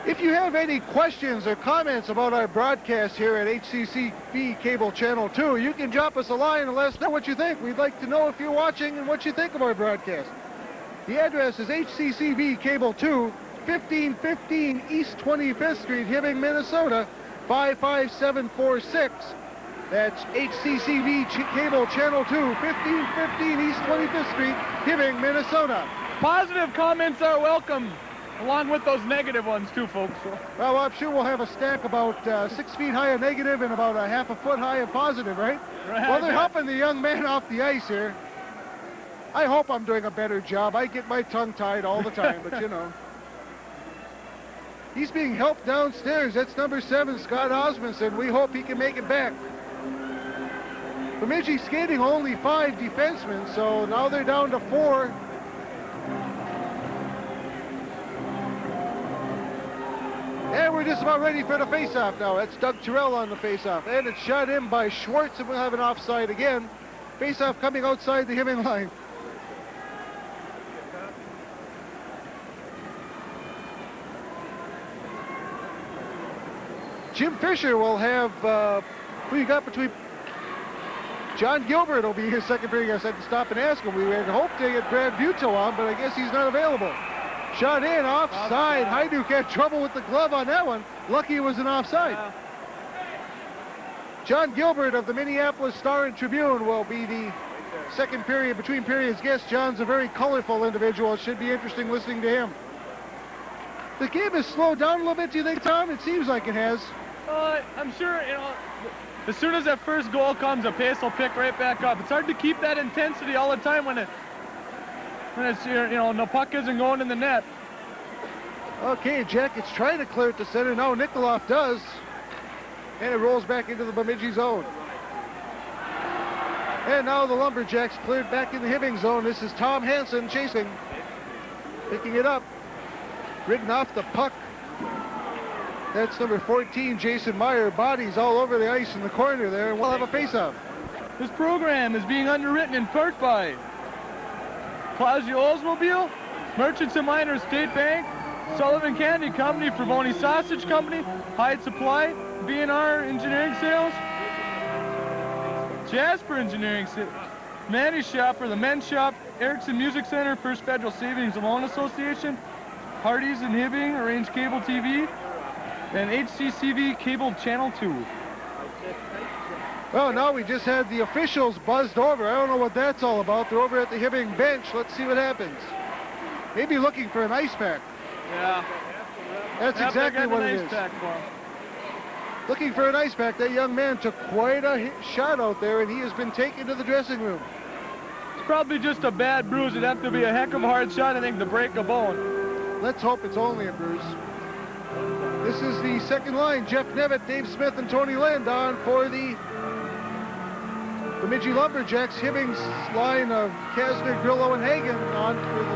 If you have any questions or comments about our broadcast here at HCCV Cable Channel 2, you can drop us a line and let us know what you think. We'd like to know if you're watching and what you think of our broadcast. The address is HCCV Cable 2, 1515 East 25th Street, Hibbing, Minnesota, 55746. That's HCCV Cable Channel 2, 1515 East 25th Street, Hibbing, Minnesota. Positive comments are welcome, along with those negative ones too, folks. So. Well, I'm sure we'll have a stack about 6 feet high of negative and about a half a foot high of positive, right? Well, they're helping the young man off the ice here. I hope I'm doing a better job. I get my tongue tied all the time, but you know. He's being helped downstairs. That's number 7, Scott Osmondson. We hope he can make it back. Bemidji skating only 5 defensemen, so now they're down to 4. And we're just about ready for the face-off now. That's Doug Terrell on the face-off. And it's shot in by Schwartz, and we'll have an offside again. Face-off coming outside the Hibbing line. Jim Fisher will have, who you got between? John Gilbert will be his second period. I guess I had to stop and ask him. We had hoped to get Brad Buto on, but I guess he's not available. Shot in, offside. Hajduk had trouble with the glove on that one. Lucky it was an offside. John Gilbert of the Minneapolis Star and Tribune will be the second period, between periods guest. John's a very colorful individual. It should be interesting listening to him. The game has slowed down a little bit, do you think, Tom? It seems like it has. I'm sure, you know, as soon as that first goal comes, the pace will pick right back up. It's hard to keep that intensity all the time when it's, you know, the puck isn't going in the net. Okay, Jackets trying to clear it to center. No, Nikoloff does. And it rolls back into the Bemidji zone. And now the Lumberjacks cleared back in the Hibbing zone. This is Tom Hansen chasing. Picking it up. Ridden off the puck. That's number 14, Jason Meyer. Bodies all over the ice in the corner there. And we'll have a face-off. This program is being underwritten in part by Clausio Oldsmobile, Merchants and Miners State Bank, Sullivan Candy Company, Frivoni Sausage Company, Hyde Supply, B&R Engineering Sales, Jasper Engineering Sales, Manny Shopper, the Men's Shop, Erickson Music Center, First Federal Savings and Loan Association, Hardee's and Hibbing, Range Cable TV, and HCCV Cable Channel 2. Well, now we just had the officials buzzed over. I don't know what that's all about. They're over at the Hibbing bench. Let's see what happens. Maybe looking for an ice pack. Yeah. That's exactly what it is. Looking for an ice pack. That young man took quite a shot out there, and he has been taken to the dressing room. It's probably just a bad bruise. It'd have to be a heck of a hard shot, I think, to break a bone. Let's hope it's only a bruise. This is the second line. Jeff Nevitt, Dave Smith, and Tony Landon for the Bemidji Lumberjacks. Hibbing's line of Kasner, Grillo, and Hagen on for the,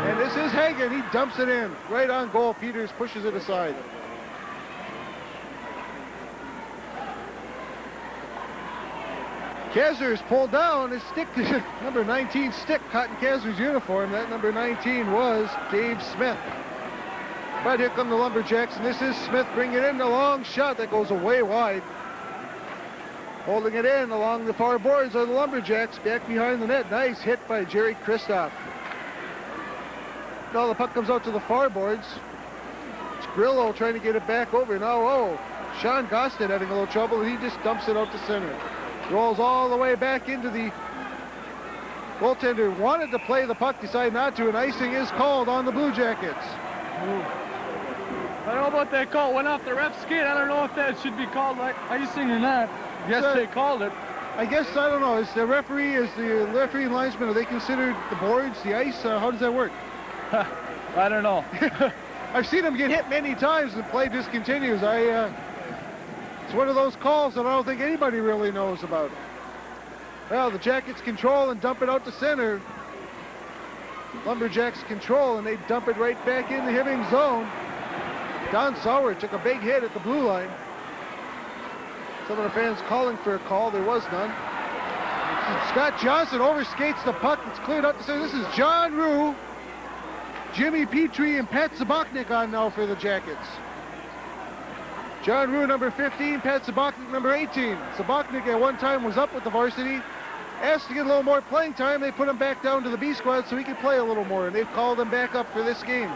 and this is Hagen. He dumps it in right on goal. Peters pushes it aside. Kasner is pulled down. His stick, number 19 stick, caught in Kasner's uniform. That number 19 was Dave Smith. But here come the Lumberjacks, and this is Smith bringing it in. A long shot that goes away wide. Holding it in along the far boards are the Lumberjacks, back behind the net. Nice hit by Jerry Kristoff. Now the puck comes out to the far boards. It's Grillo trying to get it back over. Now, Sean Gostin having a little trouble, and he just dumps it out to center. Rolls all the way back into the goaltender. Wanted to play the puck, decided not to, and icing is called on the Blue Jackets. Ooh. I don't know about that call. Went off the ref's skate. I don't know if that should be called like icing or not. Yes, they called it. I guess, I don't know. Is the referee and linesman, are they considered the boards, the ice? How does that work? I don't know. I've seen him get hit many times and play discontinues. It's one of those calls that I don't think anybody really knows about. Well, the Jackets control and dump it out to center. Lumberjacks control and they dump it right back in the Hibbing zone. Don Sauer took a big hit at the blue line. Some of the fans calling for a call. There was none. Scott Johnson overskates the puck. It's cleared up to center. This is John Rue, Jimmy Petrie, and Pat Zabachnik on now for the Jackets. John Rue, number 15, Pat Zabachnik, number 18. Zabachnik at one time was up with the varsity. Asked to get a little more playing time. They put him back down to the B squad so he could play a little more, and they've called him back up for this game.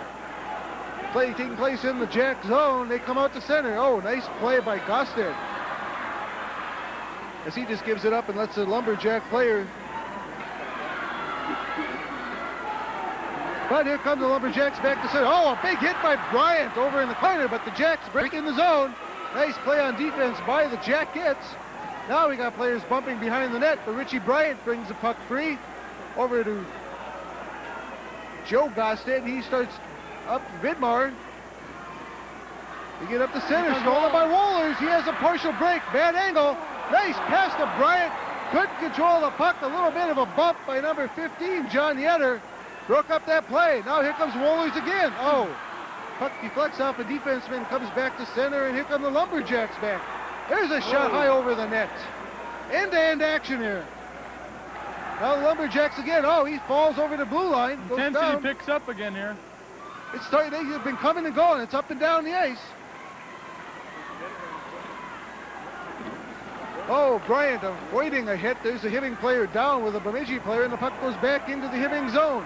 Play taking place in the Jack zone. They come out to center. Oh, nice play by Gosted. As he just gives it up and lets the Lumberjack player. But here come the Lumberjacks back to center. Oh, a big hit by Bryant over in the corner, but the Jacks break in the zone. Nice play on defense by the Jackets. Now we got players bumping behind the net, but Richie Bryant brings the puck free over to Joe Gosted. He starts up Vidmar. They get up the center, stolen by Wohlers. He has a partial break, bad angle. Nice pass to Bryant. Couldn't control the puck. A little bit of a bump by number 15, John Yetter. Broke up that play. Now here comes Wohlers again. Oh, puck deflects off a defenseman, comes back to center, and here come the Lumberjacks back. There's a shot high over the net. End-to-end action here. Now the Lumberjacks again. Oh, he falls over the blue line. Goes Intensity down. picks up again here. It's starting. They've been coming and going. It's up and down the ice. Oh, Bryant avoiding a hit. There's a Hibbing player down with a Bemidji player, and the puck goes back into the Hibbing zone.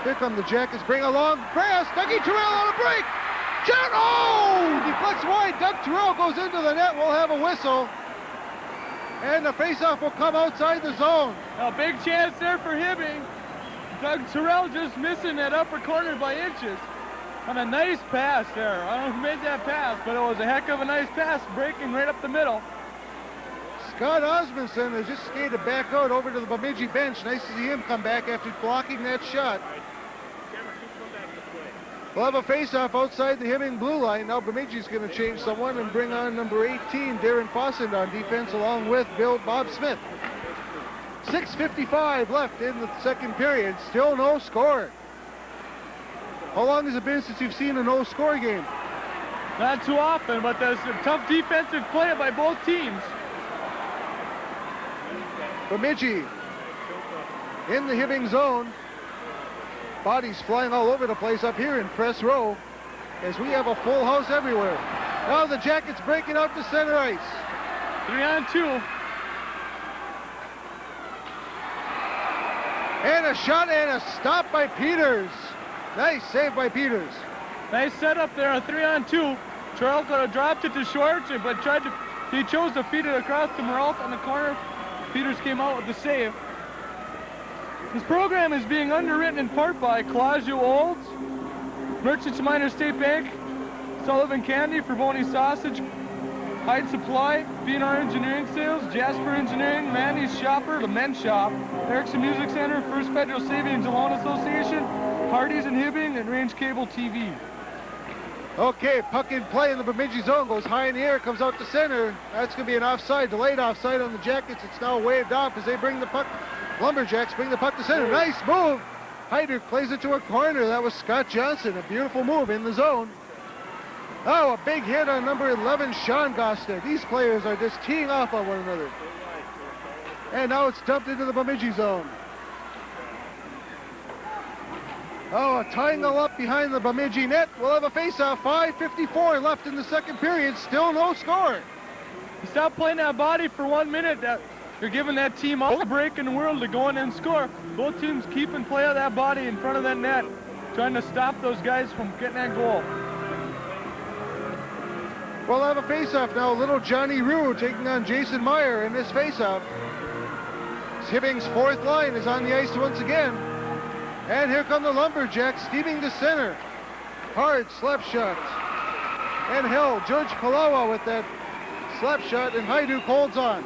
Here come the Jackets. Bring along pass. Dougie Terrell on a break. Shot. Oh! Deflects wide. Doug Terrell goes into the net. We'll have a whistle. And the faceoff will come outside the zone. A big chance there for Hibbing. Doug Terrell just missing that upper corner by inches. On a nice pass there. I don't know who made that pass, but it was a heck of a nice pass, breaking right up the middle. Scott Osmondson has just skated back out over to the Bemidji bench. Nice to see him come back after blocking that shot. We'll have a face-off outside the Hibbing blue line. Now Bemidji's going to change someone and bring on number 18, Darren Fossend on defense, along with Bob Smith. 6:55 left in the second period. Still no score. How long has it been since you've seen a no-score game? Not too often, but there's a tough defensive play by both teams. Bemidji in the Hibbing zone. Bodies flying all over the place up here in press row as we have a full house everywhere. Now the Jackets breaking out to center ice. 3-on-2. And a shot and a stop by Peters. Nice save by Peters. Nice setup there, a 3-on-2. Terrell could have dropped it to Schwartz, but he chose to feed it across to Moralt on the corner. Peters came out with the save. This program is being underwritten in part by Claudio Olds, Merchants Minor State Bank, Sullivan Candy, Ferboni Sausage, Hyde Supply, B&R Engineering Sales, Jasper Engineering, Mandy's Shopper, the Men's Shop, Erickson Music Center, First Federal Savings and Loan Association, Hardee's and Hibbing, and Range Cable TV. Okay, puck in play in the Bemidji zone, goes high in the air, comes out to center. That's going to be an offside, delayed offside on the Jackets. It's now waved off as they bring the puck. Lumberjacks bring the puck to center. Nice move. Hyder plays it to a corner. That was Scott Johnson. A beautiful move in the zone. Oh, a big hit on number 11, Sean Gosted. These players are just teeing off on one another. And now it's dumped into the Bemidji zone. Oh, a tangle up behind the Bemidji net. We'll have a face-off. 5:54 left in the second period. Still no score. Stop playing that body for 1 minute. You're giving that team all the break in the world to go in and score. Both teams keep and play of that body in front of that net, trying to stop those guys from getting that goal. We'll have a face-off now. Little Johnny Rue taking on Jason Meyer in this face-off. Hibbing's fourth line is on the ice once again. And here come the Lumberjacks steaming to center. Hard slap shot. And held George Kalawa with that slap shot, and Hajduk holds on.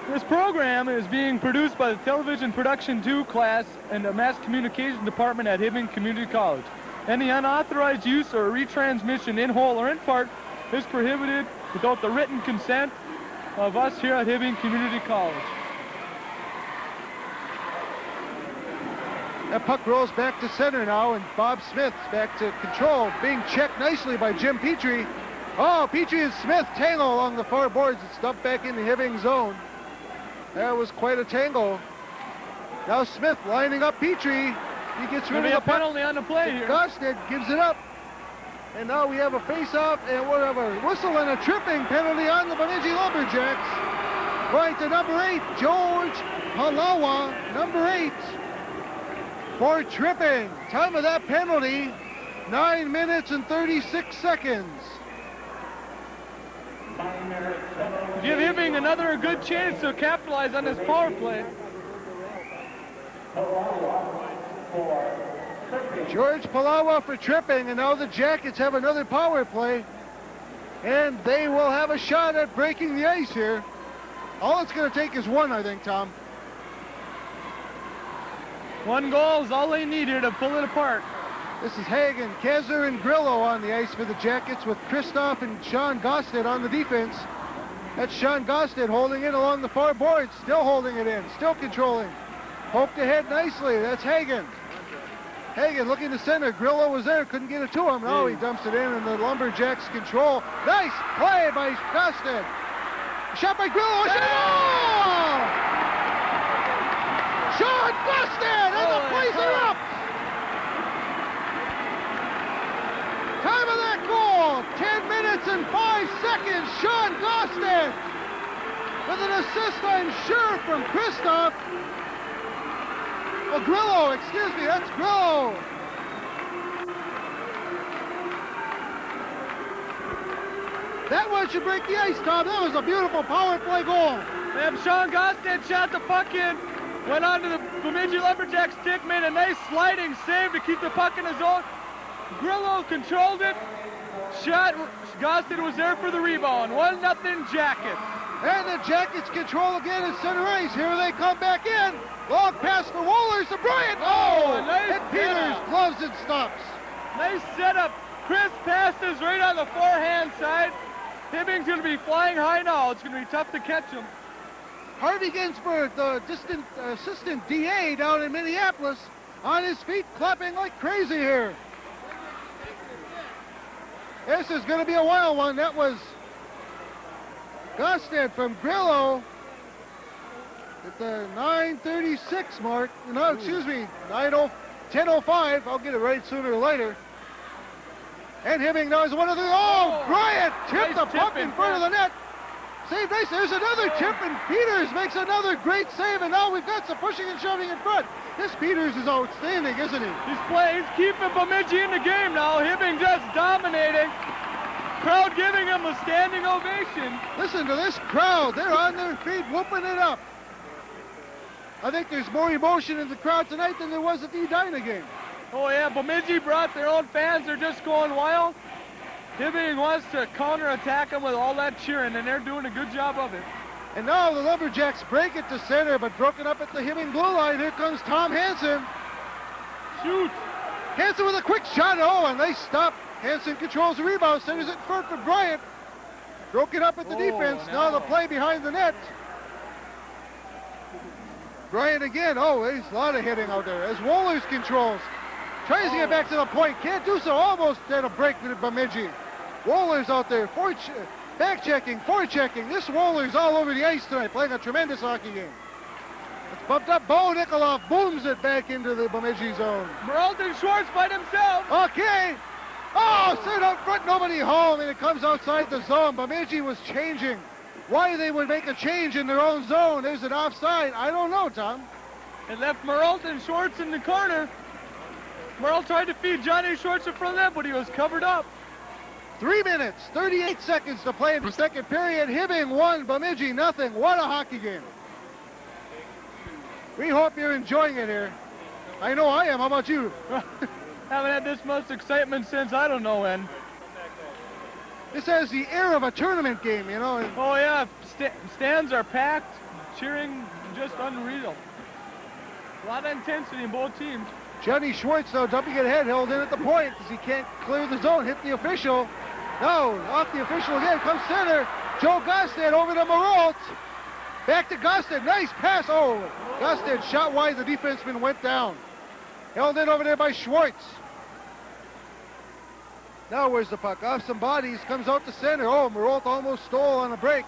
This program is being produced by the Television Production 2 class and the Mass Communication Department at Hibbing Community College. Any unauthorized use or retransmission in whole or in part is prohibited without the written consent of us here at Hibbing Community College. That puck rolls back to center now, and Bob Smith's back to control, being checked nicely by Jim Petrie. Oh, Petrie and Smith tangle along the far boards. It's dumped back in the Hibbing zone. That was quite a tangle. Now Smith lining up Petrie. He gets rid of the puck. Penalty on the play here. Gosted gives it up. And now we have a face-off, and we'll have a whistle and a tripping penalty on the Bemidji Lumberjacks. Going to number 8, George Palawa, number 8, for tripping. Time of that penalty, 9 minutes and 36 seconds. Give Hibbing another good chance to capitalize on this power play. George Palawa for tripping, and now the Jackets have another power play. And they will have a shot at breaking the ice here. All it's going to take is one, I think, Tom. One goal is all they need here to pull it apart. This is Hagen, Kessler, and Grillo on the ice for the Jackets, with Christoph and Sean Gosted on the defense. That's Sean Gosted holding it along the far boards, still holding it in, still controlling. Poked ahead nicely, that's Hagen. Hagen looking to center, Grillo was there, couldn't get it to him. Now he dumps it in, and the Lumberjacks control. Nice play by Gosted. Shot by Grillo, oh! Sean Gosted, and the plays are up! Time of that goal, 10 minutes and 5 seconds. Sean Gosted with an assist, I'm sure, from Christoph. Oh, Grillo, excuse me, that's Grillo. That one should break the ice, Tom. That was a beautiful power play goal. And Sean Gosted shot the puck in, went onto the Bemidji Lumberjacks stick, made a nice sliding save to keep the puck in his zone. Grillo controlled it, shot, Gosted was there for the rebound. 1-0 Jackets. And the Jackets control again in center ice. Here they come back in. Long pass for Wohlers to Bryant. Oh, nice and Peters gloves and stops. Nice setup. Chris passes right on the forehand side. Hibbing's going to be flying high now. It's going to be tough to catch him. Harvey Ginsburg, the assistant DA down in Minneapolis, on his feet, clapping like crazy here. This is going to be a wild one. That was Gosted from Grillo at the 9:36 mark. No, excuse me, 10:05. I'll get it right sooner or later. And Hibbing now is one of the. Oh, Bryant tipped the puck in front of the net. Save nice. There's another tip, and Peters makes another great save. And now we've got some pushing and shoving in front. This Peters is outstanding, isn't he? He's keeping Bemidji in the game now. Hibbing just dominating. Crowd giving him a standing ovation. Listen to this crowd. They're on their feet, whooping it up. I think there's more emotion in the crowd tonight than there was at the Edina game. Oh yeah, Bemidji brought their own fans. They're just going wild. Hibbing wants to counterattack them with all that cheering, and they're doing a good job of it. And now the Lumberjacks break it to center, but broken up at the Hibbing blue line. Here comes Tom Hansen. Shoot. Hansen with a quick shot. Oh, a nice stop. Hansen controls the rebound, centers it in front for Bryant. Broken up at the defense. Now the play behind the net. Bryant again. Oh, there's a lot of hitting out there as Wohlers controls. Tries to get back to the point. Can't do so. Almost at a break with Bemidji. Wohlers out there. Back checking, forechecking. This Wohlers all over the ice tonight, playing a tremendous hockey game. It's bumped up. Bo Nikolov booms it back into the Bemidji zone. Marlton Schwartz by himself. Okay. Oh, sit up front, nobody home, and it comes outside the zone. Bemidji was changing. Why they would make a change in their own zone? Is it offside? I don't know, Tom. It left Marlton Schwartz in the corner. Merle tried to feed Johnny Schwartz in front of that, but he was covered up. 3 minutes, 38 seconds to play in the second period. Hibbing 1, Bemidji nothing. What a hockey game. We hope you're enjoying it here. I know I am. How about you? Haven't had this much excitement since I don't know when. This has the air of a tournament game, you know. Oh yeah, stands are packed. cheering just unreal. A lot of intensity in both teams. Johnny Schwartz, though, dumping it ahead, held in at the point as he can't clear the zone, hit the official. No, off the official again, comes center. Joe Gosted over to Marolt. Back to Gosted, nice pass. Oh, Gosted shot wide, the defenseman went down. Held in over there by Schwartz. Now where's the puck? Off some bodies, comes out to center. Oh, Marolt almost stole on a break.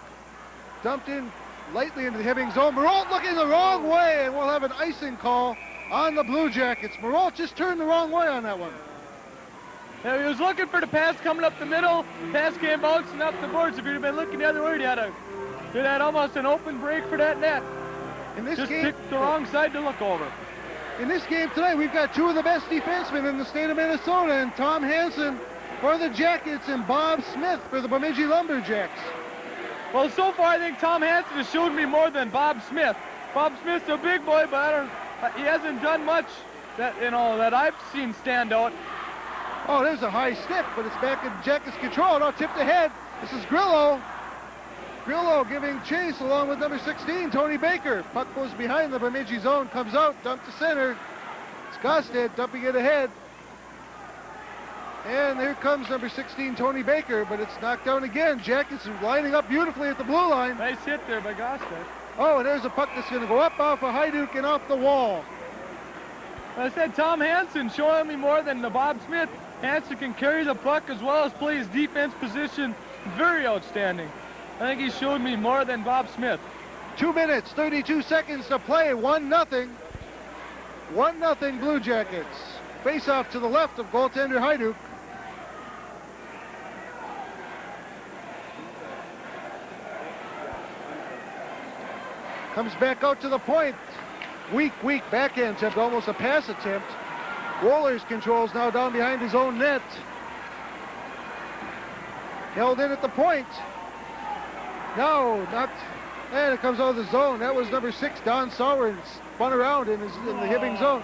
Dumped in lightly into the Hibbing zone. Marolt looking the wrong way, and we'll have an icing call on the Blue Jackets. Marolt just turned the wrong way on that one. Yeah, he was looking for the pass coming up the middle. Pass came bouncing up the boards. If you'd have been looking the other way, you'd had almost an open break for that net. In this just game, picked the wrong side to look over. In this game tonight, we've got two of the best defensemen in the state of Minnesota, and Tom Hansen for the Jackets and Bob Smith for the Bemidji Lumberjacks. Well, so far I think Tom Hansen has showed me more than Bob Smith. Bob Smith's a big boy, but he hasn't done much that that I've seen stand out. Oh, there's a high stick, but it's back in Jackets' control. Now tipped ahead. This is Grillo. Grillo giving chase along with number 16, Tony Baker. Puck goes behind the Bemidji zone, comes out, dumped to center. It's Gosted dumping it ahead. And here comes number 16, Tony Baker, but it's knocked down again. Jackets are lining up beautifully at the blue line. Nice hit there by Gosted. Oh, and there's a puck that's going to go up off of Hajduk and off the wall. I said Tom Hansen showing me more than the Bob Smith. Hansen can carry the puck as well as play his defense position. Very outstanding. I think he showed me more than Bob Smith. 2 minutes, 32 seconds to play. 1-0. 1-0 Blue Jackets. Face off to the left of goaltender Hajduk. Comes back out to the point. Weak backhand attempt, almost a pass attempt. Wohlers controls now down behind his own net. Held in at the point. No, not. And it comes out of the zone. That was number 6, Don Sauer, spun around in the Hibbing zone.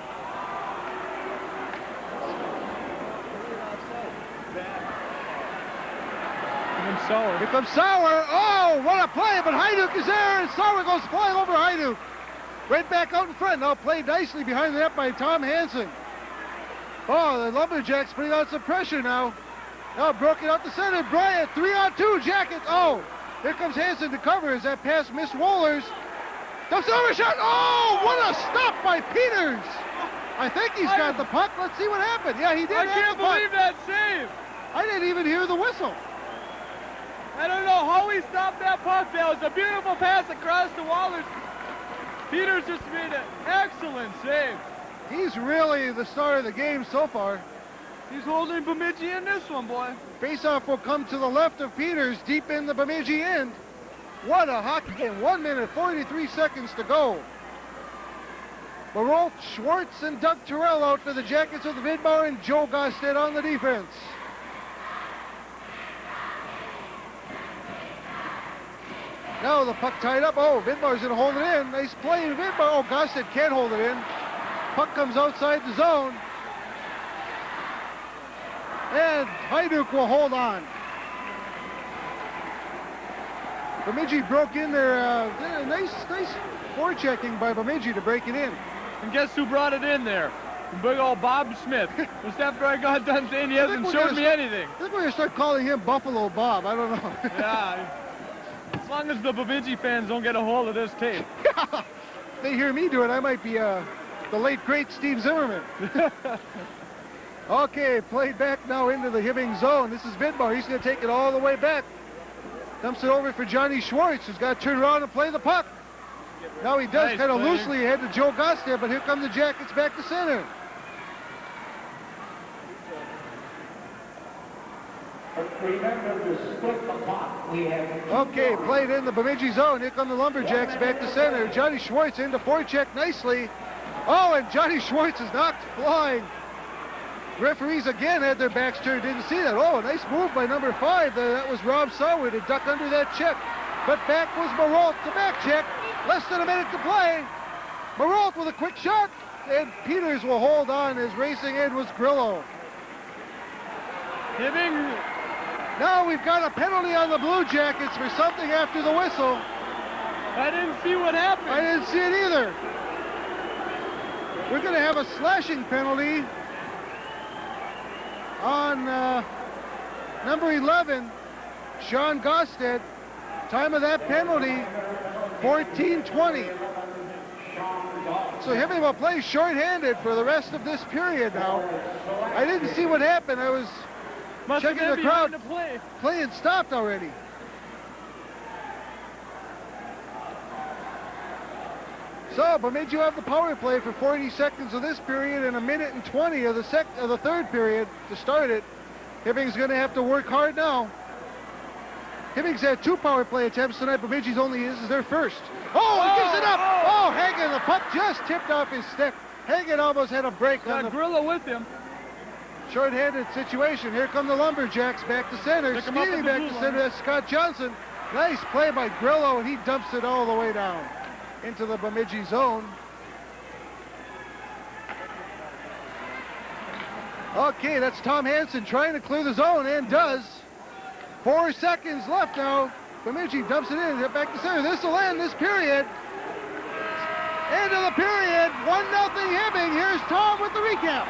Sauer. Here comes Sauer. Oh, what a play, but Hajduk is there, and Sauer goes flying over Hajduk. Right back out in front. Now played nicely behind the net by Tom Hansen. Oh, the Lumberjacks putting on some pressure now. Now broken out the center. Bryant, 3-on-2 Jackets. Oh, here comes Hansen to cover as that pass missed Wohlers. The silver shot. Oh, what a stop by Peters. I think he's got the puck. Let's see what happened. Yeah, he did. I can't believe that save. I didn't even hear the whistle. I don't know how he stopped that puck. That was a beautiful pass across the Wohlers. Peters just made an excellent save. He's really the star of the game so far. He's holding Bemidji in this one, boy. Faceoff will come to the left of Peters, deep in the Bemidji end. What a hockey game. 1 minute, 43 seconds to go. Marolt, Schwartz, and Doug Terrell out for the Jackets of the Vidmar, and Joe Gosted on the defense. Now the puck tied up. Oh, Vidmar's going to hold it in. Nice play in Vidmar. Oh, Gosted can't hold it in. Puck comes outside the zone. And Hajduk will hold on. Bemidji broke in there. Nice forechecking by Bemidji to break it in. And guess who brought it in there? Big old Bob Smith. Just after I got done saying he hasn't showed me anything. I think we're going to start calling him Buffalo Bob. I don't know. Yeah. As long as the Bemidji fans don't get a hold of this tape. If they hear me do it, I might be the late, great Steve Zimmerman. Okay, played back now into the Hibbing zone. This is Vidmar. He's going to take it all the way back. Dumps it over for Johnny Schwartz, who's got to turn around and play the puck. Now he does, kind of loosely ahead to Joe Gosted, but here come the Jackets back to center. Remember to split the puck. We have Okay, played in the Bemidji zone. Here come the Lumberjacks back to center. Johnny Schwartz into forecheck nicely. Oh, and Johnny Schwartz is knocked flying. Referees again had their backs turned. Didn't see that. Oh, nice move by number 5. That was Rob Sauer to duck under that check. But back was Marolt to back check. Less than a minute to play. Marolt with a quick shot. And Peters will hold on as racing in was Grillo. Hibbing. Now we've got a penalty on the Blue Jackets for something after the whistle. I didn't see what happened. I didn't see it either. We're going to have a slashing penalty on number 11, Sean Gosted. Time of that penalty, 14:20. So Hibbing will play shorthanded for the rest of this period now. I didn't see what happened. I was checking the crowd. Play had stopped already. So Bemidji have the power play for 40 seconds of this period and 1:20 of the third period to start it. Hibbing's going to have to work hard now. Hibbing's had 2 power play attempts tonight. Bemidji's this is their first. Oh, he gives it up. Oh, Hagen, the puck just tipped off his stick. Hagen almost had a break on the Grillo with him. Short-handed situation. Here come the Lumberjacks back to center. Stealing back to center. That's Scott Johnson. Nice play by Grillo, and he dumps it all the way down into the Bemidji zone. Okay, that's Tom Hansen trying to clear the zone, and does. 4 seconds left now. Bemidji dumps it in, back to center. This will end this period. End of the period. 1-0 Hibbing. Here's Tom with the recap.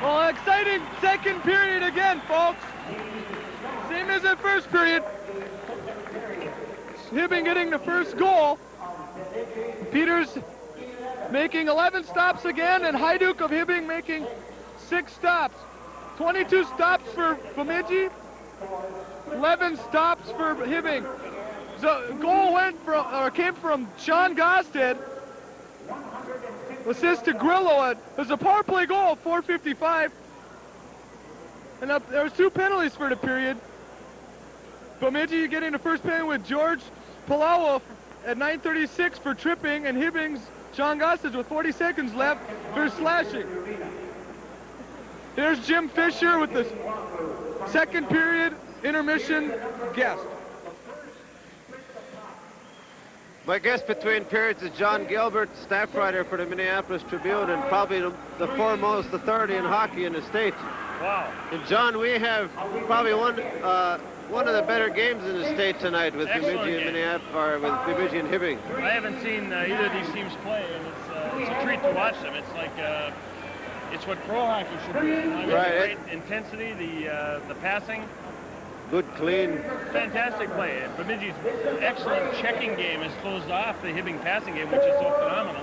Well, exciting second period again, folks. Same as the first period. Hibbing getting the first goal. Peters making 11 stops again, and Hajduk of Hibbing making 6 stops. 22 stops for Bemidji, 11 stops for Hibbing. So goal came from Sean Gosted. Assist to Grillo. It was a power play goal, 4:55. And there was 2 penalties for the period. Bemidji getting the first penalty with George Palau at 9:36 for tripping, and Hibbing's Sean Gosted with 40 seconds left for slashing. There's Jim Fisher with the second period intermission guest. My guest between periods is John Gilbert, staff writer for the Minneapolis Tribune, and probably the foremost authority in hockey in the state. Wow. And John, we have probably one of the better games in the state tonight with Bemidji and Minneapolis, or with Bemidji and Hibbing. I haven't seen either of these teams play, and it's a treat to watch them. It's like it's what pro hockey should be. I mean, right. The great intensity, the passing. Good, clean. Fantastic play. Bemidji's excellent checking game has closed off the Hibbing passing game, which is so phenomenal.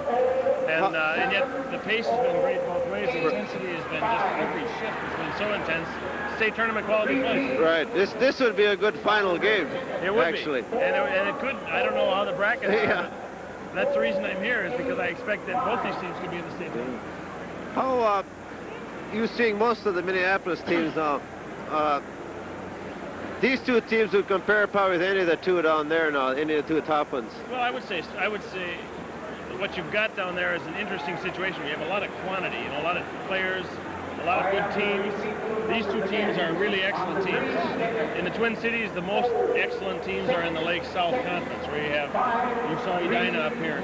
And yet the pace has been great both ways. The intensity has been just every shift has been so intense. State tournament quality play. Right. This would be a good final game. It would actually. Be. And it could. I don't know how the brackets are. Yeah. That's the reason I'm here, is because I expect that both these teams could be in the state tournament. How you seeing most of the Minneapolis teams now? These 2 teams would compare probably with any of the 2 down there now, any of the 2 top ones. Well, I would say what you've got down there is an interesting situation. You have a lot of quantity, a lot of players, a lot of good teams. These 2 teams are really excellent teams. In the Twin Cities, the most excellent teams are in the Lake South Conference, where you saw Edina up here.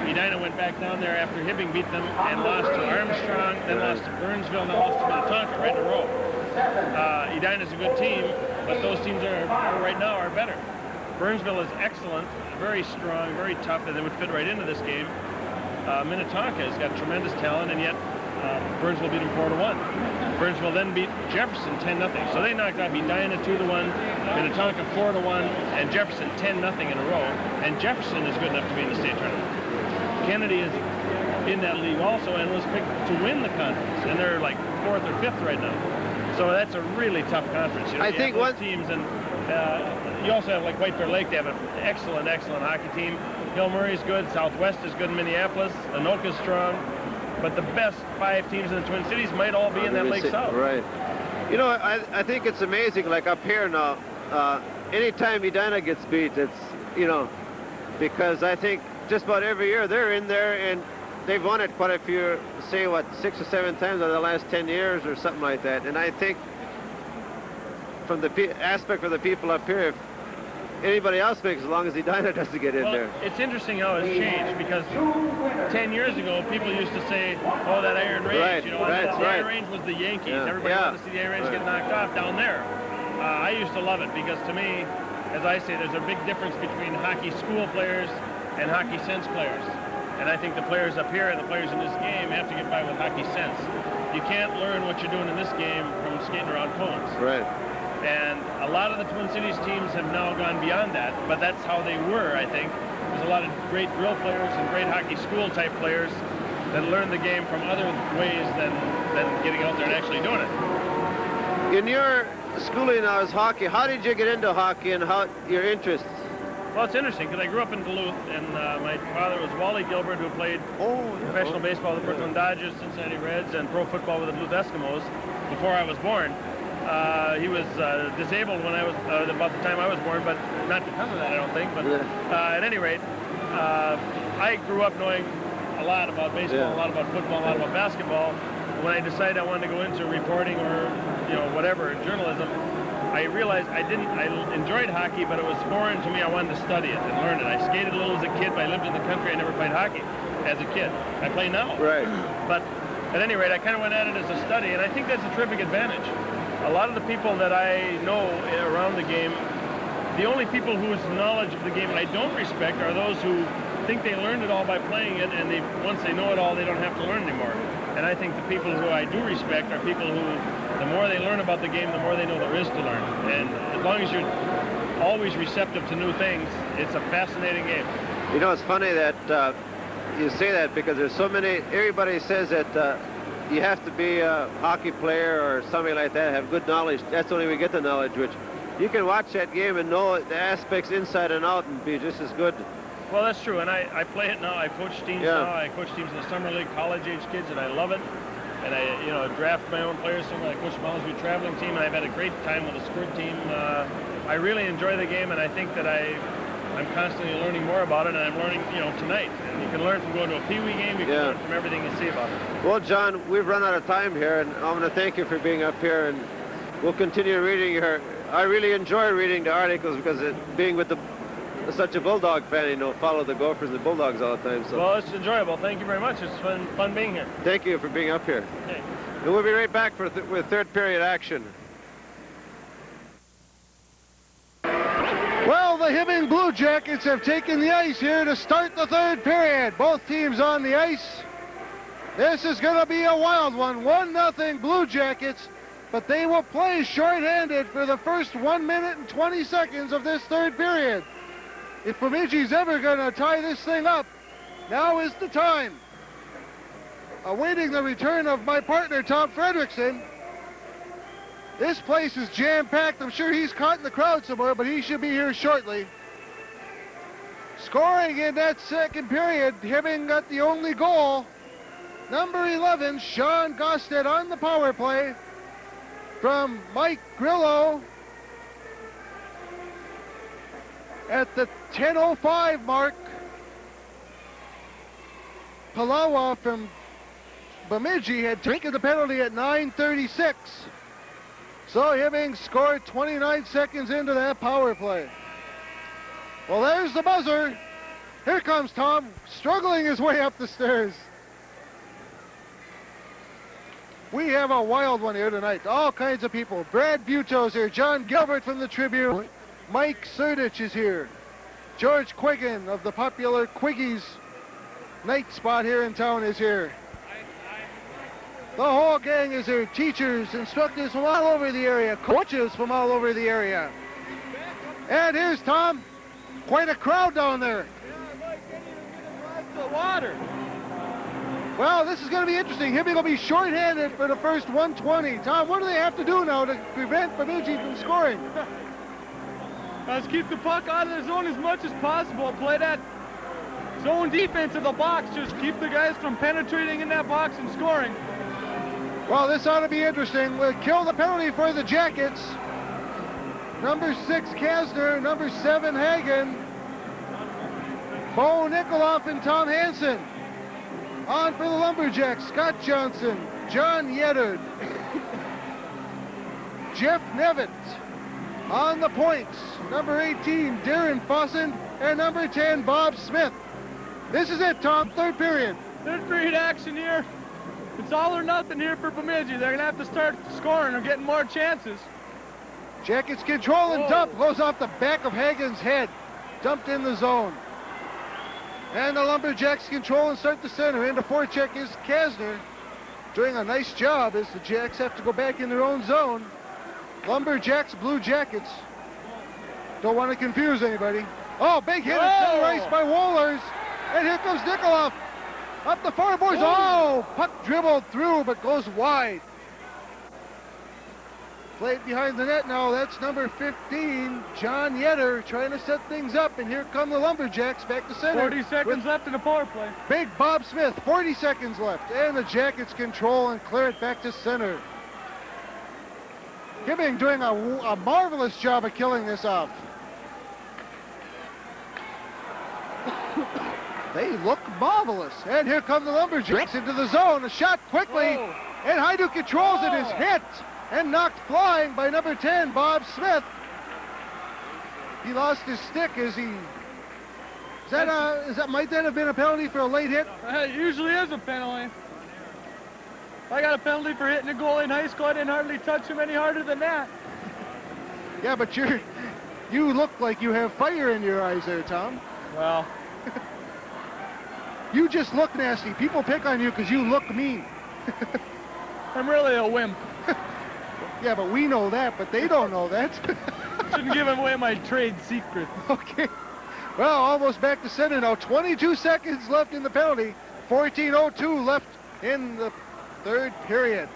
Edina went back down there after Hibbing beat them and lost to Armstrong, then lost to Burnsville, then lost to Minnetonka right in a row. Edina's a good team, but those teams right now are better. Burnsville is excellent, very strong, very tough, and they would fit right into this game. Minnetonka has got tremendous talent, and yet Burnsville beat them 4-1. Burnsville then beat Jefferson 10-0. So they knocked off Edina 2-1, Minnetonka 4-1, and Jefferson 10-0 in a row. And Jefferson is good enough to be in the state tournament. Kennedy is in that league also and was picked to win the conference, and they're like 4th or 5th right now. So that's a really tough conference. You know, I think one teams, and you also have like White Bear Lake. They have an excellent hockey team. Hill Murray's good. Southwest is good in Minneapolis. Anoka's strong. But the best 5 teams in the Twin Cities might all be in that Lake South. Right. You know, I think it's amazing. Like up here now, anytime Edina gets beat, it's because I think just about every year they're in there and they've won it quite a few, say what, 6 or 7 times over the last 10 years or something like that. And I think from the aspect of the people up here, if anybody else makes, as long as Edina doesn't get in there. It's interesting how it's changed, because 10 years ago people used to say, oh, that Iron Range, right, the right. Iron Range was the Yankees. Yeah. Everybody wanted to see the Iron Range get knocked off down there. I used to love it because, to me, as I say, there's a big difference between hockey school players and hockey sense players. And I think the players up here and the players in this game have to get by with hockey sense. You can't learn what you're doing in this game from skating around cones. Right. And a lot of the Twin Cities teams have now gone beyond that, but that's how they were, I think. There's a lot of great drill players and great hockey school type players that learn the game from other ways than getting out there and actually doing it. In your schooling now as hockey, how did you get into hockey and how your interests? Well, it's interesting because I grew up in Duluth, and my father was Wally Gilbert, who played professional baseball with the Brooklyn Dodgers, Cincinnati Reds, and pro football with the Duluth Eskimos before I was born. He was disabled when I was about the time I was born, but not because of that, I don't think. But at any rate, I grew up knowing a lot about baseball, a lot about football, a lot about basketball. When I decided I wanted to go into reporting or whatever, journalism, I realized I enjoyed hockey, but it was foreign to me. I wanted to study it and learn it. I skated a little as a kid, but I lived in the country. I never played hockey as a kid. I play now. Right. But at any rate, I kind of went at it as a study, and I think that's a terrific advantage. A lot of the people that I know around the game, the only people whose knowledge of the game I don't respect are those who think they learned it all by playing it, and once they know it all, they don't have to learn anymore. And I think the people who I do respect are people who, the more they learn about the game, the more they know there is to learn. And as long as you're always receptive to new things, it's a fascinating game. You know, it's funny that you say that because there's so many, everybody says that you have to be a hockey player or something like that, have good knowledge. That's the only way we get the knowledge, which you can watch that game and know the aspects inside and out and be just as good. Well, that's true, and I play it now. I coach teams now. I coach teams in the summer league, college-age kids, and I love it. And I draft my own players. So I coach Moundsview traveling team, and I've had a great time with the squirt team. I really enjoy the game, and I think that I'm constantly learning more about it, and I'm learning, tonight. And you can learn from going to a Pee Wee game. You can learn from everything you see about it. Well, John, we've run out of time here, and I want to thank you for being up here, and we'll continue reading your. I really enjoy reading the articles because being with such a Bulldog fan, follow the Gophers and the Bulldogs all the time. So. Well, it's enjoyable. Thank you very much. It's fun being here. Thank you for being up here. Okay. And we'll be right back with third period action. Well, the Hibbing Blue Jackets have taken the ice here to start the third period. Both teams on the ice. This is going to be a wild one. 1-0 Blue Jackets, but they will play shorthanded for the first 1 minute and 20 seconds of this third period. If Bemidji's ever going to tie this thing up, now is the time. Awaiting the return of my partner, Tom Fredrickson. This place is jam-packed. I'm sure he's caught in the crowd somewhere, but he should be here shortly. Scoring in that second period, Hibbing got the only goal. Number 11, Sean Gosted on the power play from Mike Grillo. At the 10:05 mark, Palawa from Bemidji had taken the penalty at 9:36. So Hibbing scored 29 seconds into that power play. Well, there's the buzzer. Here comes Tom, struggling his way up the stairs. We have a wild one here tonight. All kinds of people. Brad Buto's here. John Gilbert from the Tribune. Mike Surdich is here. George Quiggin of the popular Quiggies night spot here in town is here. The whole gang is here. Teachers, instructors from all over the area, coaches from all over the area. And here's Tom. Quite a crowd down there. The water. Well, this is going to be interesting. Hibbing will be shorthanded for the first 120. Tom, what do they have to do now to prevent Bemidji from scoring? Let's keep the puck out of the zone as much as possible. Play that zone defense of the box. Just keep the guys from penetrating in that box and scoring. Well, this ought to be interesting. We'll kill the penalty for the Jackets. Number 6, Kasner. Number 7, Hagen. Bo Nikoloff and Tom Hansen. On for the Lumberjacks, Scott Johnson, John Yeddard, Jeff Nevitt. On the points, number 18, Darren Fossen, and number 10, Bob Smith. This is it, Tom, third period. Third period action here. It's all or nothing here for Bemidji. They're going to have to start scoring or getting more chances. Jackets control and dump. Goes off the back of Hagen's head. Dumped in the zone. And the Lumberjacks control and start the center. Into forecheck is Kasner. Doing a nice job as the Jacks have to go back in their own zone. Lumberjacks, Blue Jackets. Don't want to confuse anybody. Oh, big hit at center ice by Wohlers. And here comes Nikolov. Up the far boards. Oh, puck dribbled through but goes wide. Played behind the net now. That's number 15, John Yetter, trying to set things up. And here come the Lumberjacks back to center. 40 seconds left in the power play. Big Bob Smith, 40 seconds left. And the Jackets control and clear it back to center. Hibbing doing a marvelous job of killing this off. They look marvelous. And here come the Lumberjacks into the zone. A shot quickly. Whoa. And Haidu controls it. Is hit and knocked flying by number 10, Bob Smith. He lost his stick as he... might that have been a penalty for a late hit? It usually is a penalty. I got a penalty for hitting a goal in high school. I didn't hardly touch him any harder than that. Yeah, but you look like you have fire in your eyes there, Tom. Well, You just look nasty. People pick on you because you look mean. I'm really a wimp. Yeah, but we know that, but they don't know that. Shouldn't give away my trade secret. Okay. Well, almost back to center now. 22 seconds left in the penalty. 14:02 left in the third period.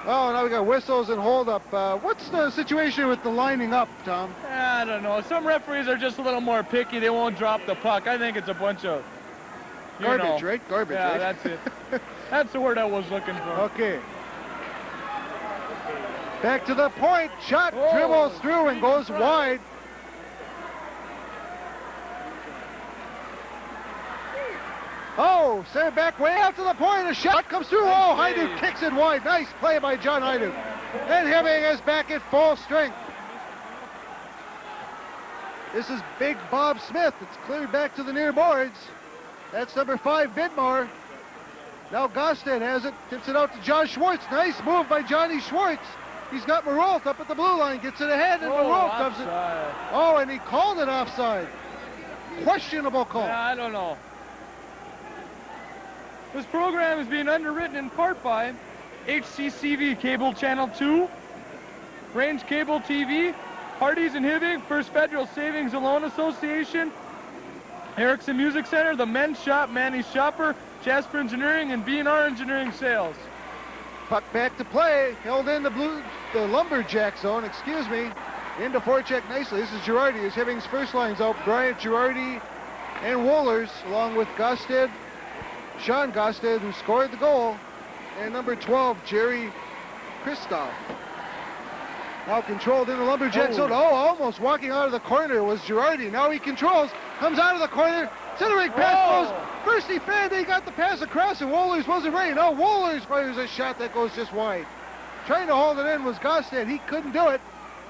Oh, now we got whistles and hold up. What's the situation with the lining up, Tom? I don't know. Some referees are just a little more picky. They won't drop the puck. I think it's a bunch of Garbage, right? Garbage, yeah, right? that's it. That's the word I was looking for. Okay. Back to the point. Shot Oh. dribbles through and goes wide. Oh, send it back way out to the point. A shot comes through. Oh, Haidu kicks it wide. Nice play by John Haidu. And Hibbing is back at full strength. This is big Bob Smith. It's cleared back to the near boards. That's number 5, Bidmar. Now Gostin has it. Tips it out to John Schwartz. Nice move by Johnny Schwartz. He's got Maralt up at the blue line. Gets it ahead, and Maralt comes it. Oh, and he called it offside. Questionable call. Yeah, I don't know. This program is being underwritten in part by HCCV Cable Channel 2, Range Cable TV, Hardee's and Hibbing, First Federal Savings and Loan Association, Erickson Music Center, the Men's Shop, Manny's Shopper, Jasper Engineering, and B&R Engineering Sales. Puck back to play. Held in the Lumberjack zone, into forecheck nicely. This is Girardi as Hibbing's first line's out. Bryant, Girardi, and Wohlers, along with Gosted, Sean Gosted, who scored the goal, and number 12, Jerry Kristoff. Now controlled in the Lumberjack zone. Oh, almost walking out of the corner was Girardi. Now he controls, comes out of the corner, centering pass goes. First he fed, he got the pass across, and Wohlers wasn't ready. Now Wohlers fires a shot that goes just wide. Trying to hold it in was Gosted. He couldn't do it.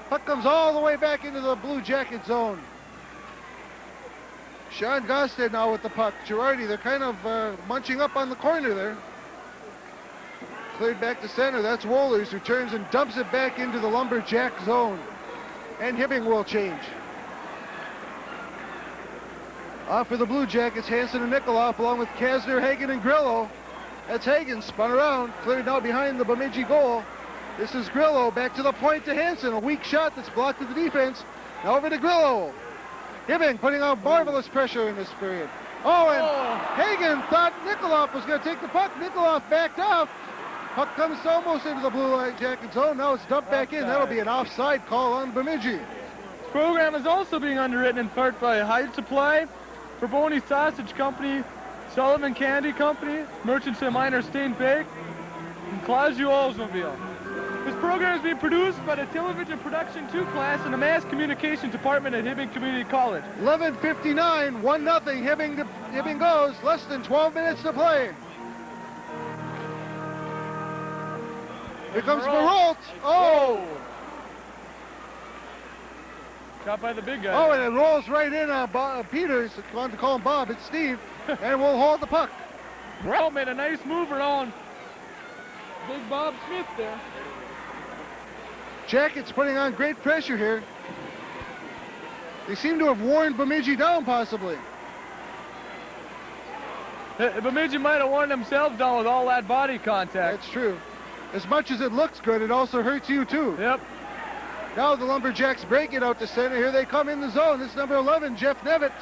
Puck comes all the way back into the Blue Jacket zone. Sean Gosted now with the puck. Girardi, they're kind of munching up on the corner there. Cleared back to center. That's Wohlers who turns and dumps it back into the Lumberjack zone. And Hibbing will change. Off for the Blue Jackets, Hansen and Nikolov, along with Kasner, Hagen, and Grillo. That's Hagen, spun around, cleared now behind the Bemidji goal. This is Grillo, back to the point to Hansen. A weak shot that's blocked at the defense. Now over to Grillo. Hibbing putting on marvelous pressure in this period. Oh, and Hagen thought Nikolov was going to take the puck. Nikolov backed off. Puck comes almost into the Blue Jacket zone. Now it's dumped back in. That'll be an offside call on Bemidji. This program is also being underwritten in part by Hyde Supply, Forboni Sausage Company, Sullivan Candy Company, Merchants and Minor Stain Bake, and Clausio Oldsmobile. This program is being produced by the Television Production 2 class in the Mass Communications Department at Hibbing Community College. 11:59, 1-0. Hibbing goes. Less than 12 minutes to play. Here comes Maralt. Oh! Shot by the big guy. Oh, and it rolls right in on Peters. I wanted to call him Bob. It's Steve. And we'll hold the puck. Maralt made a nice move around big Bob Smith there. Jackets putting on great pressure here. They seem to have worn Bemidji down, possibly. Bemidji might have worn themselves down with all that body contact. That's true. As much as it looks good, it also hurts you, too. Yep. Now the Lumberjacks break it out to center. Here they come in the zone. This is number 11, Jeff Nevitt.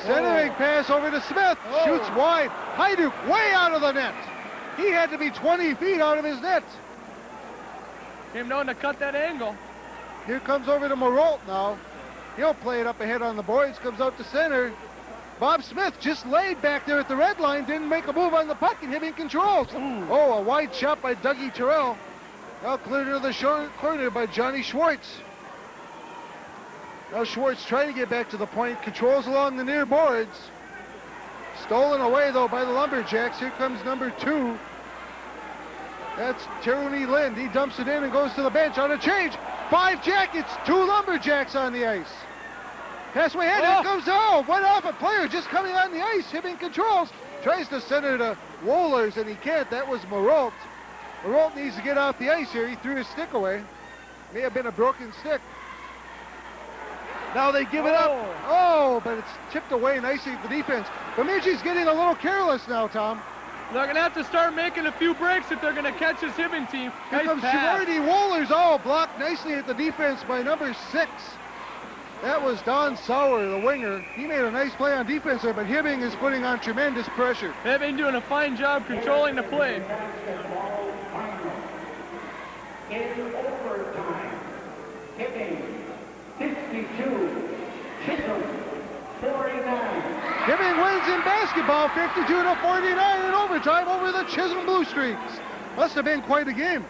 Centering pass over to Smith. Shoots wide. Hajduk way out of the net. He had to be 20 feet out of his net. Came down to cut that angle. Here comes over to Marolt now. He'll play it up ahead on the boards. Comes out to center. Bob Smith just laid back there at the red line. Didn't make a move on the puck, and Hibbing controls. Oh, a wide shot by Dougie Terrell. Now cleared into the short corner by Johnny Schwartz. Now Schwartz trying to get back to the point. Controls along the near boards. Stolen away, though, by the Lumberjacks. Here comes number 2. That's Teruni Lind. He dumps it in and goes to the bench on a change. 5 Jackets, 2 Lumberjacks on the ice. Pass way ahead, here comes, went off a player just coming on the ice. Hibbing controls, tries to center to Wohlers, and he can't. That was Marolt. Marolt needs to get off the ice here. He threw his stick away. May have been a broken stick. Now they give it up. Oh, but it's tipped away nicely at the defense. Bemidji's getting a little careless now, Tom. They're going to have to start making a few breaks if they're going to catch this Hibbing team. Here comes Shimurdi Wohlers. Blocked nicely at the defense by number 6. That was Don Sauer, the winger. He made a nice play on defense there, but Hibbing is putting on tremendous pressure. Hibbing doing a fine job controlling the play. In overtime, Hibbing 52, Chisholm 49. Hibbing wins in basketball 52-49 in overtime over the Chisholm Blue Streaks. Must have been quite a game.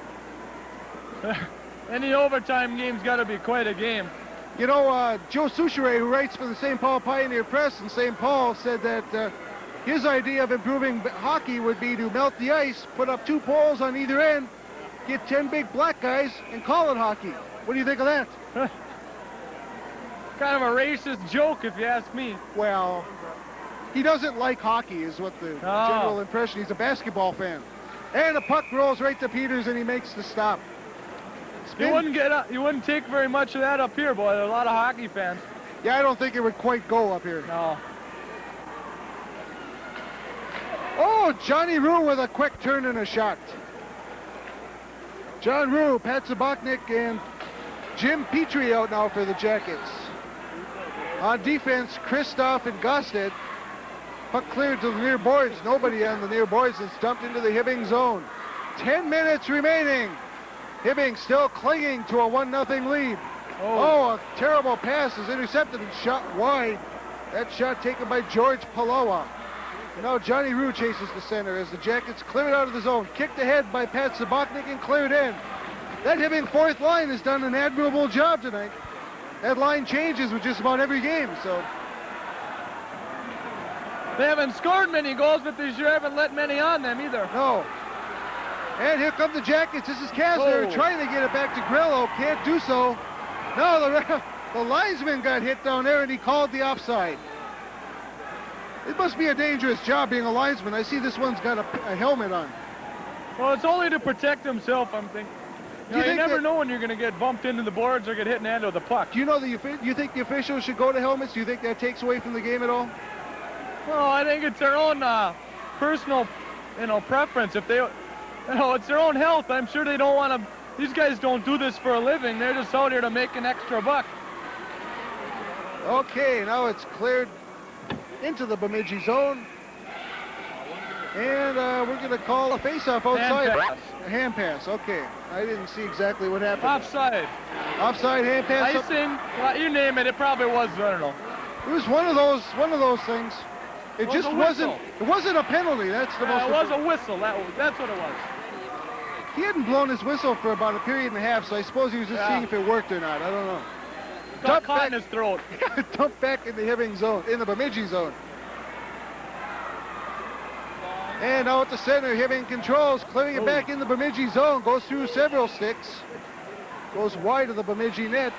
Any overtime game's got to be quite a game. You know, Joe Souchere, who writes for the St. Paul Pioneer Press in St. Paul, said that his idea of improving hockey would be to melt the ice, put up 2 poles on either end, get 10 big black guys, and call it hockey. What do you think of that? Kind of a racist joke, if you ask me. Well, he doesn't like hockey, is what the general impression. He's a basketball fan. And the puck rolls right to Peters, and he makes the stop. You wouldn't take very much of that up here, boy. There are a lot of hockey fans. Yeah, I don't think it would quite go up here. No. Oh, Johnny Rue with a quick turn and a shot. John Rue, Pat Zabachnik, and Jim Petrie out now for the Jackets. On defense, Christoph and Gosted. Puck cleared to the near boards. Nobody on the near boards is dumped into the Hibbing zone. 10 minutes remaining. Hibbing still clinging to a 1-0 lead. Oh, a terrible pass is intercepted and shot wide. That shot taken by George Palowa. And now Johnny Rue chases the center as the Jackets clear it out of the zone. Kicked ahead by Pat Zabachnik and cleared in. That Hibbing 4th line has done an admirable job tonight. That line changes with just about every game, so. They haven't scored many goals, but they sure haven't let many on them either. No. And here come the Jackets. This is Kasner trying to get it back to Grillo. Can't do so. No, the linesman got hit down there, and he called the offside. It must be a dangerous job being a linesman. I see this one's got a helmet on. Well, it's only to protect himself, I'm thinking. You never know when you're going to get bumped into the boards or get hit in the hand with the puck. Do you know you think the officials should go to helmets? Do you think that takes away from the game at all? Well, I think it's their own personal, preference. If they, it's their own health. I'm sure they don't want to. These guys don't do this for a living. They're just out here to make an extra buck. Okay, now it's cleared into the Bemidji zone. And we're going to call a face-off outside. A hand pass, okay. I didn't see exactly what happened. Offside. Offside, hand pass. Icing, well, you name it. It probably was, I don't know. It was one of those things. It just wasn't. It wasn't a penalty. That's the most. It was a whistle. That's what it was. He hadn't blown his whistle for about a period and a half, so I suppose he was just seeing if it worked or not. I don't know. Got caught in his throat. Dumped back in the Hibbing zone, in the Bemidji zone. And now at the center, Hibbing controls, clearing it back in the Bemidji zone. Goes through several sticks. Goes wide of the Bemidji net.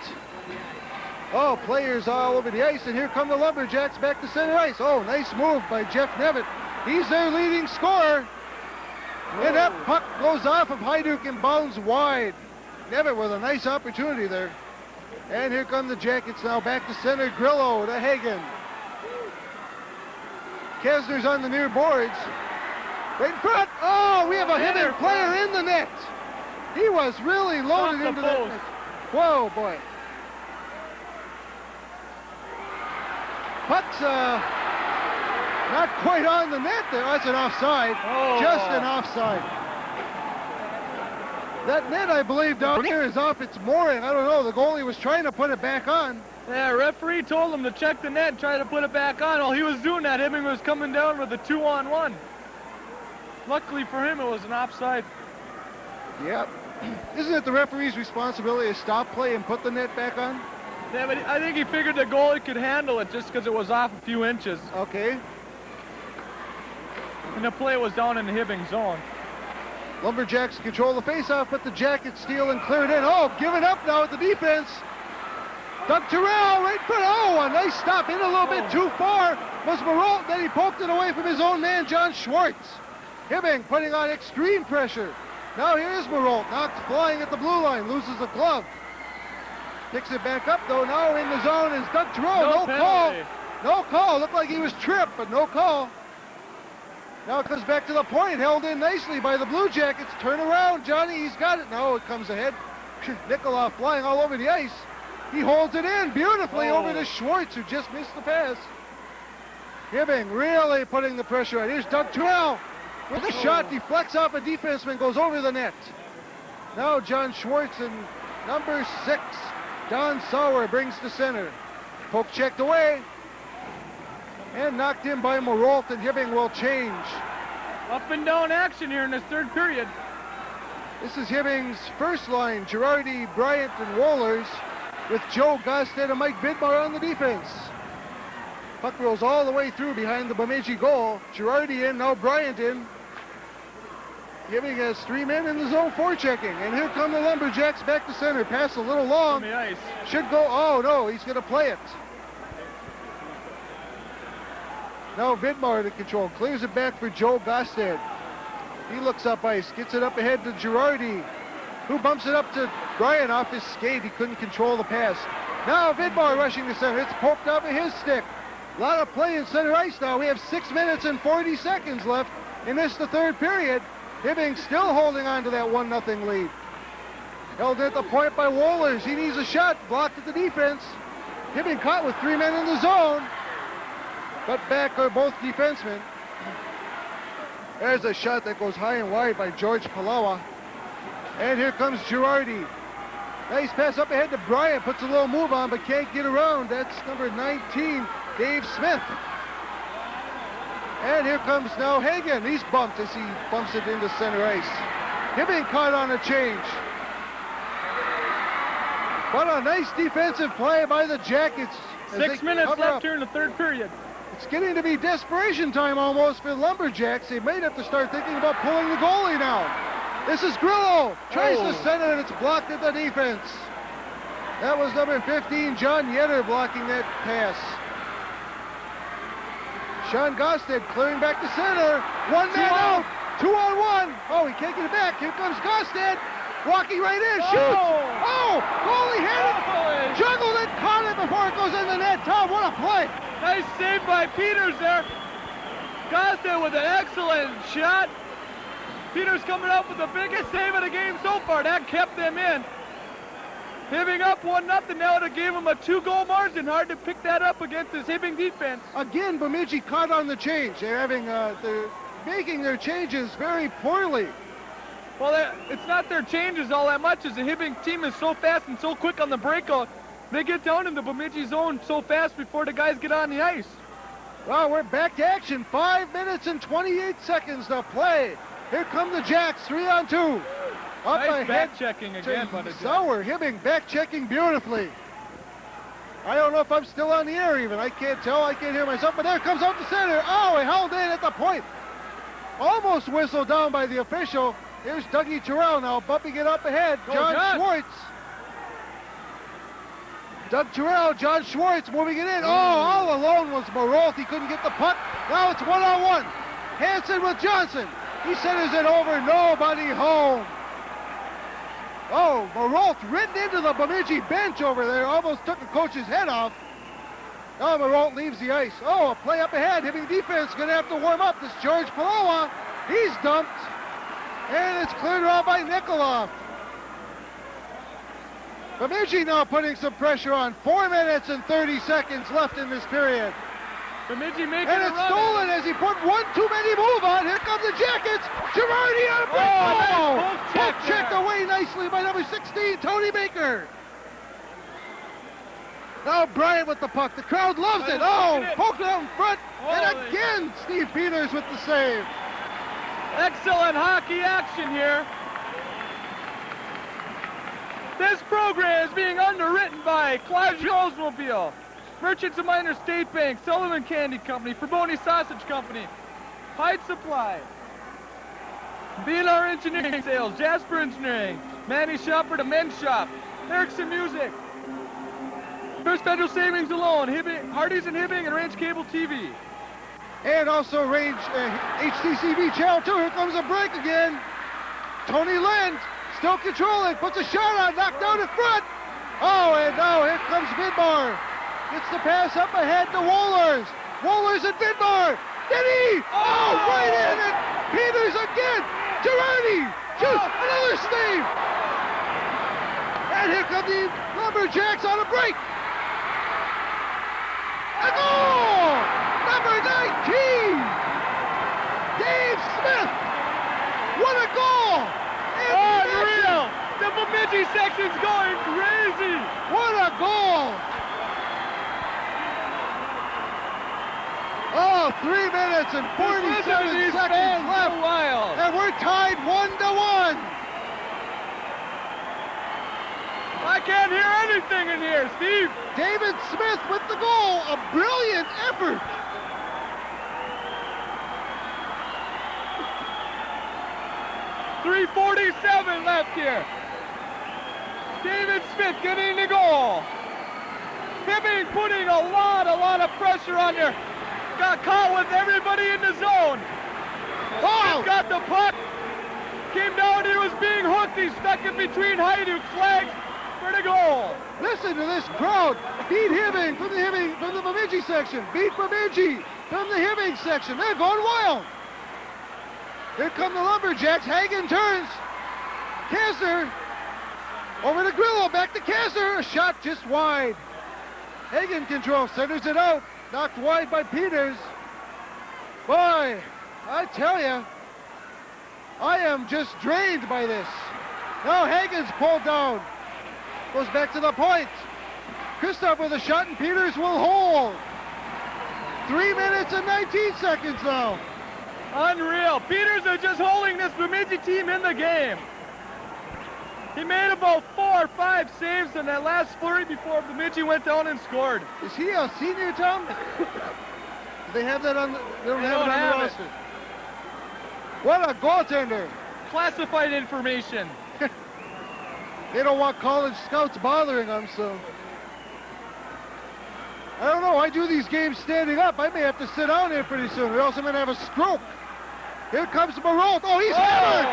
Oh, players all over the ice, and here come the Lumberjacks back to center ice. Oh, nice move by Jeff Nevitt. He's their leading scorer. And that puck goes off of Hajduk and bounds wide. Nevitt with a nice opportunity there. And here come the Jackets now. Back to center. Grillo to Hagen. Kesner's on the near boards. Right in front. Oh, we have a Hibbing player in the net. He was really loaded into that net. Whoa, boy. Puck's not quite on the net there. That's an offside. Oh. Just an offside. That net, I believe, down here is off its mooring. I don't know. The goalie was trying to put it back on. Yeah, referee told him to check the net and try to put it back on. While he was doing that, Hibbing was coming down with a 2-on-1. Luckily for him, it was an offside. Yep. Isn't it the referee's responsibility to stop play and put the net back on? Yeah, but I think he figured the goalie could handle it just because it was off a few inches. Okay. And the play was down in the Hibbing zone. Lumberjacks control the faceoff, but the Jackets steal and clear it in. Oh, giving up now at the defense. Doug Terrell right foot. Oh, a nice stop in a little bit too far. Was Marot, then he poked it away from his own man, John Schwartz. Hibbing putting on extreme pressure. Now here's Marot, knocked flying at the blue line, loses a glove. Picks it back up though, now in the zone is Doug Terrell. No call. No call. Looked like he was tripped, but no call. Now it comes back to the point, held in nicely by the Blue Jackets. Turn around, Johnny, he's got it. No, it comes ahead. Nikolov flying all over the ice. He holds it in beautifully over to Schwartz, who just missed the pass. Hibbing really putting the pressure on. Here's Doug Terrell with a shot, deflects off a defenseman, goes over the net. Now John Schwartz and number 6, Don Sauer brings to center. Poke checked away. And knocked in by Marot, and Hibbing will change. Up and down action here in this third period. This is Hibbing's first line, Girardi, Bryant, and Wohlers, with Joe Gosted and Mike Vidmar on the defense. Puck rolls all the way through behind the Bemidji goal. Girardi in, now Bryant in. Hibbing has 3 men in the zone forechecking. And here come the Lumberjacks back to center. Pass a little long. On the ice. Should go, oh no, he's going to play it. Now Vidmar to control, clears it back for Joe Gosted. He looks up ice, gets it up ahead to Girardi, who bumps it up to Brian off his skate. He couldn't control the pass. Now Vidmar rushing to center. It's poked off of his stick. A lot of play in center ice now. We have 6 minutes and 40 seconds left in this, the third period. Hibbing still holding on to that 1-0 lead. Held at the point by Wohlers. He needs a shot, blocked at the defense. Hibbing caught with 3 men in the zone. But back are both defensemen. There's a shot that goes high and wide by George Palawa. And here comes Girardi. Nice pass up ahead to Bryant. Puts a little move on, but can't get around. That's number 19, Dave Smith. And here comes now Hagen. He's bumped as he bumps it into center ice. Hibbing caught on a change. But a nice defensive play by the Jackets. 6 minutes left here in the third period. It's getting to be desperation time almost for the Lumberjacks. They might have to start thinking about pulling the goalie now. This is Grillo. Tries to center, and it's blocked at the defense. That was number 15, John Yetter, blocking that pass. Sean Gosted clearing back to center. 1 man out. 2-on-1. Oh, he can't get it back. Here comes Gosted. Walking right in. Shoots. Oh, goalie had it. Juggled it. Caught it before it goes in the net. Tom, what a play. Nice save by Peters there. Gosden with an excellent shot. Peters coming up with the biggest save of the game so far. That kept them in. Hibbing up 1-0 now to give them a 2-goal margin. Hard to pick that up against this Hibbing defense. Again, Bemidji caught on the change. They're making their changes very poorly. Well, it's not their changes all that much, as the Hibbing team is so fast and so quick on the breakout. They get down in the Bemidji zone so fast before the guys get on the ice. Well, we're back to action. 5 minutes and 28 seconds to play. Here come the Jacks, 3-on-2. Up nice back checking again, but Sauer, Hibbing back checking beautifully. I don't know if I'm still on the air even. I can't tell. I can't hear myself. But there comes out the center. Oh, he held in at the point. Almost whistled down by the official. Here's Dougie Terrell now bumping it up ahead. John Schwartz. Doug Terrell, John Schwartz moving it in. Oh, all alone was Marot. He couldn't get the puck. Now it's 1-on-1. Hansen with Johnson. He centers it over. Nobody home. Oh, Maralt ridden into the Bemidji bench over there. Almost took the coach's head off. Oh, Maralt leaves the ice. Oh, a play up ahead. Hibbing defense going to have to warm up. This George Palawa. He's dumped. And it's cleared around by Nikolov. Bemidji now putting some pressure on. 4 minutes and 30 seconds left in this period. Bemidji making And a it's run. stolen as he put one too many move on. Here come the Jackets. Girardi on a break. Oh, nice poke check checked there. away nicely by number 16, Tony Baker. Now Bryant with the puck. The crowd loves it. Oh, poked it out in front. And Holy. again, Steve Peters with the save. Excellent hockey action here. This program is being underwritten by Claudio Oldsmobile, Merchants of Minor State Bank, Sullivan Candy Company, Ferboni Sausage Company, Hyde Supply, B&R Engineering Sales, Jasper Engineering, Manny Shopper to Men's Shop, Erickson Music, First Federal Savings and Loan, Hardee's and Hibbing, and Range Cable TV. And also Range HTCB Channel 2. Here comes a break again. Tony Lind still controlling. Puts a shot on. Knocked down in front. Oh, and now here comes Vidmar. Gets the pass up ahead to Wohlers. Wohlers and Vidmar. Did he? Oh, right in. And Peters again. Girardi. Shoots. Another stave. And here come the Lumberjacks on a break. A goal! Number 19! Dave Smith! What a goal! Unreal! The Bemidji section's going crazy! What a goal! Oh, 3 minutes and 47 seconds left. Wild. And we're tied 1-1. I can't hear anything in here, Steve. David Smith with the goal. A brilliant effort. .347 left here. David Smith getting the goal. Hibbing putting a lot of pressure on there. Got caught with everybody in the zone. Oh! Smith got the puck. Came down, he was being hooked. He stuck it between Hajduk's legs for the goal. Listen to this crowd. Beat Hibbing from the Bemidji section. Beat Bemidji from the Hibbing section. They're going wild. Here come the Lumberjacks. Hagen turns. Kessler over to Grillo. Back to Kessler. A shot just wide. Hagen control. Centers it out. Knocked wide by Peters. Boy, I tell you, I am just drained by this. Now Hagen's pulled down. Goes back to the point. Kristoff with a shot and Peters will hold. 3 minutes and 19 seconds now. Unreal. Peters are just holding this Bemidji team in the game. He made about 4 or 5 saves in that last flurry before Bemidji went down and scored. Is he a senior, Tom? Do they have that on? They don't have it on the roster. What a goaltender! Classified information. They don't want college scouts bothering them, so. I don't know. I do these games standing up. I may have to sit down here pretty soon, or else I'm going to have a stroke. Here comes Maralt. Oh, he's hammered!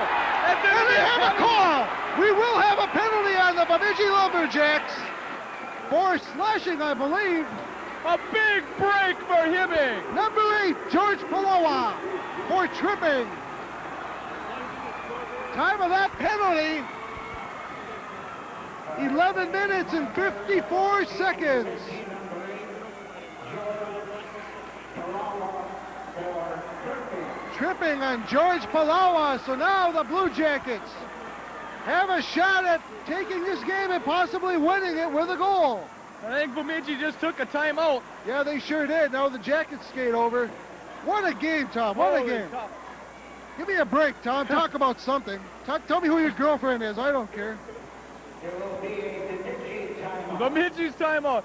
And they have a call! We will have a penalty on the Bemidji Lumberjacks for slashing, I believe. A big break for Hibbing. Number 8, George Palawa, for tripping. Time of that penalty, 11 minutes and 54 seconds. Tripping on George Palawa, so now the Blue Jackets have a shot at taking this game and possibly winning it with a goal. I think Bemidji just took a timeout. Yeah, they sure did. Now the Jackets skate over. What a game, Tom. What a game. Give me a break, Tom. Talk about something. Tell me who your girlfriend is. I don't care. Bemidji's timeout.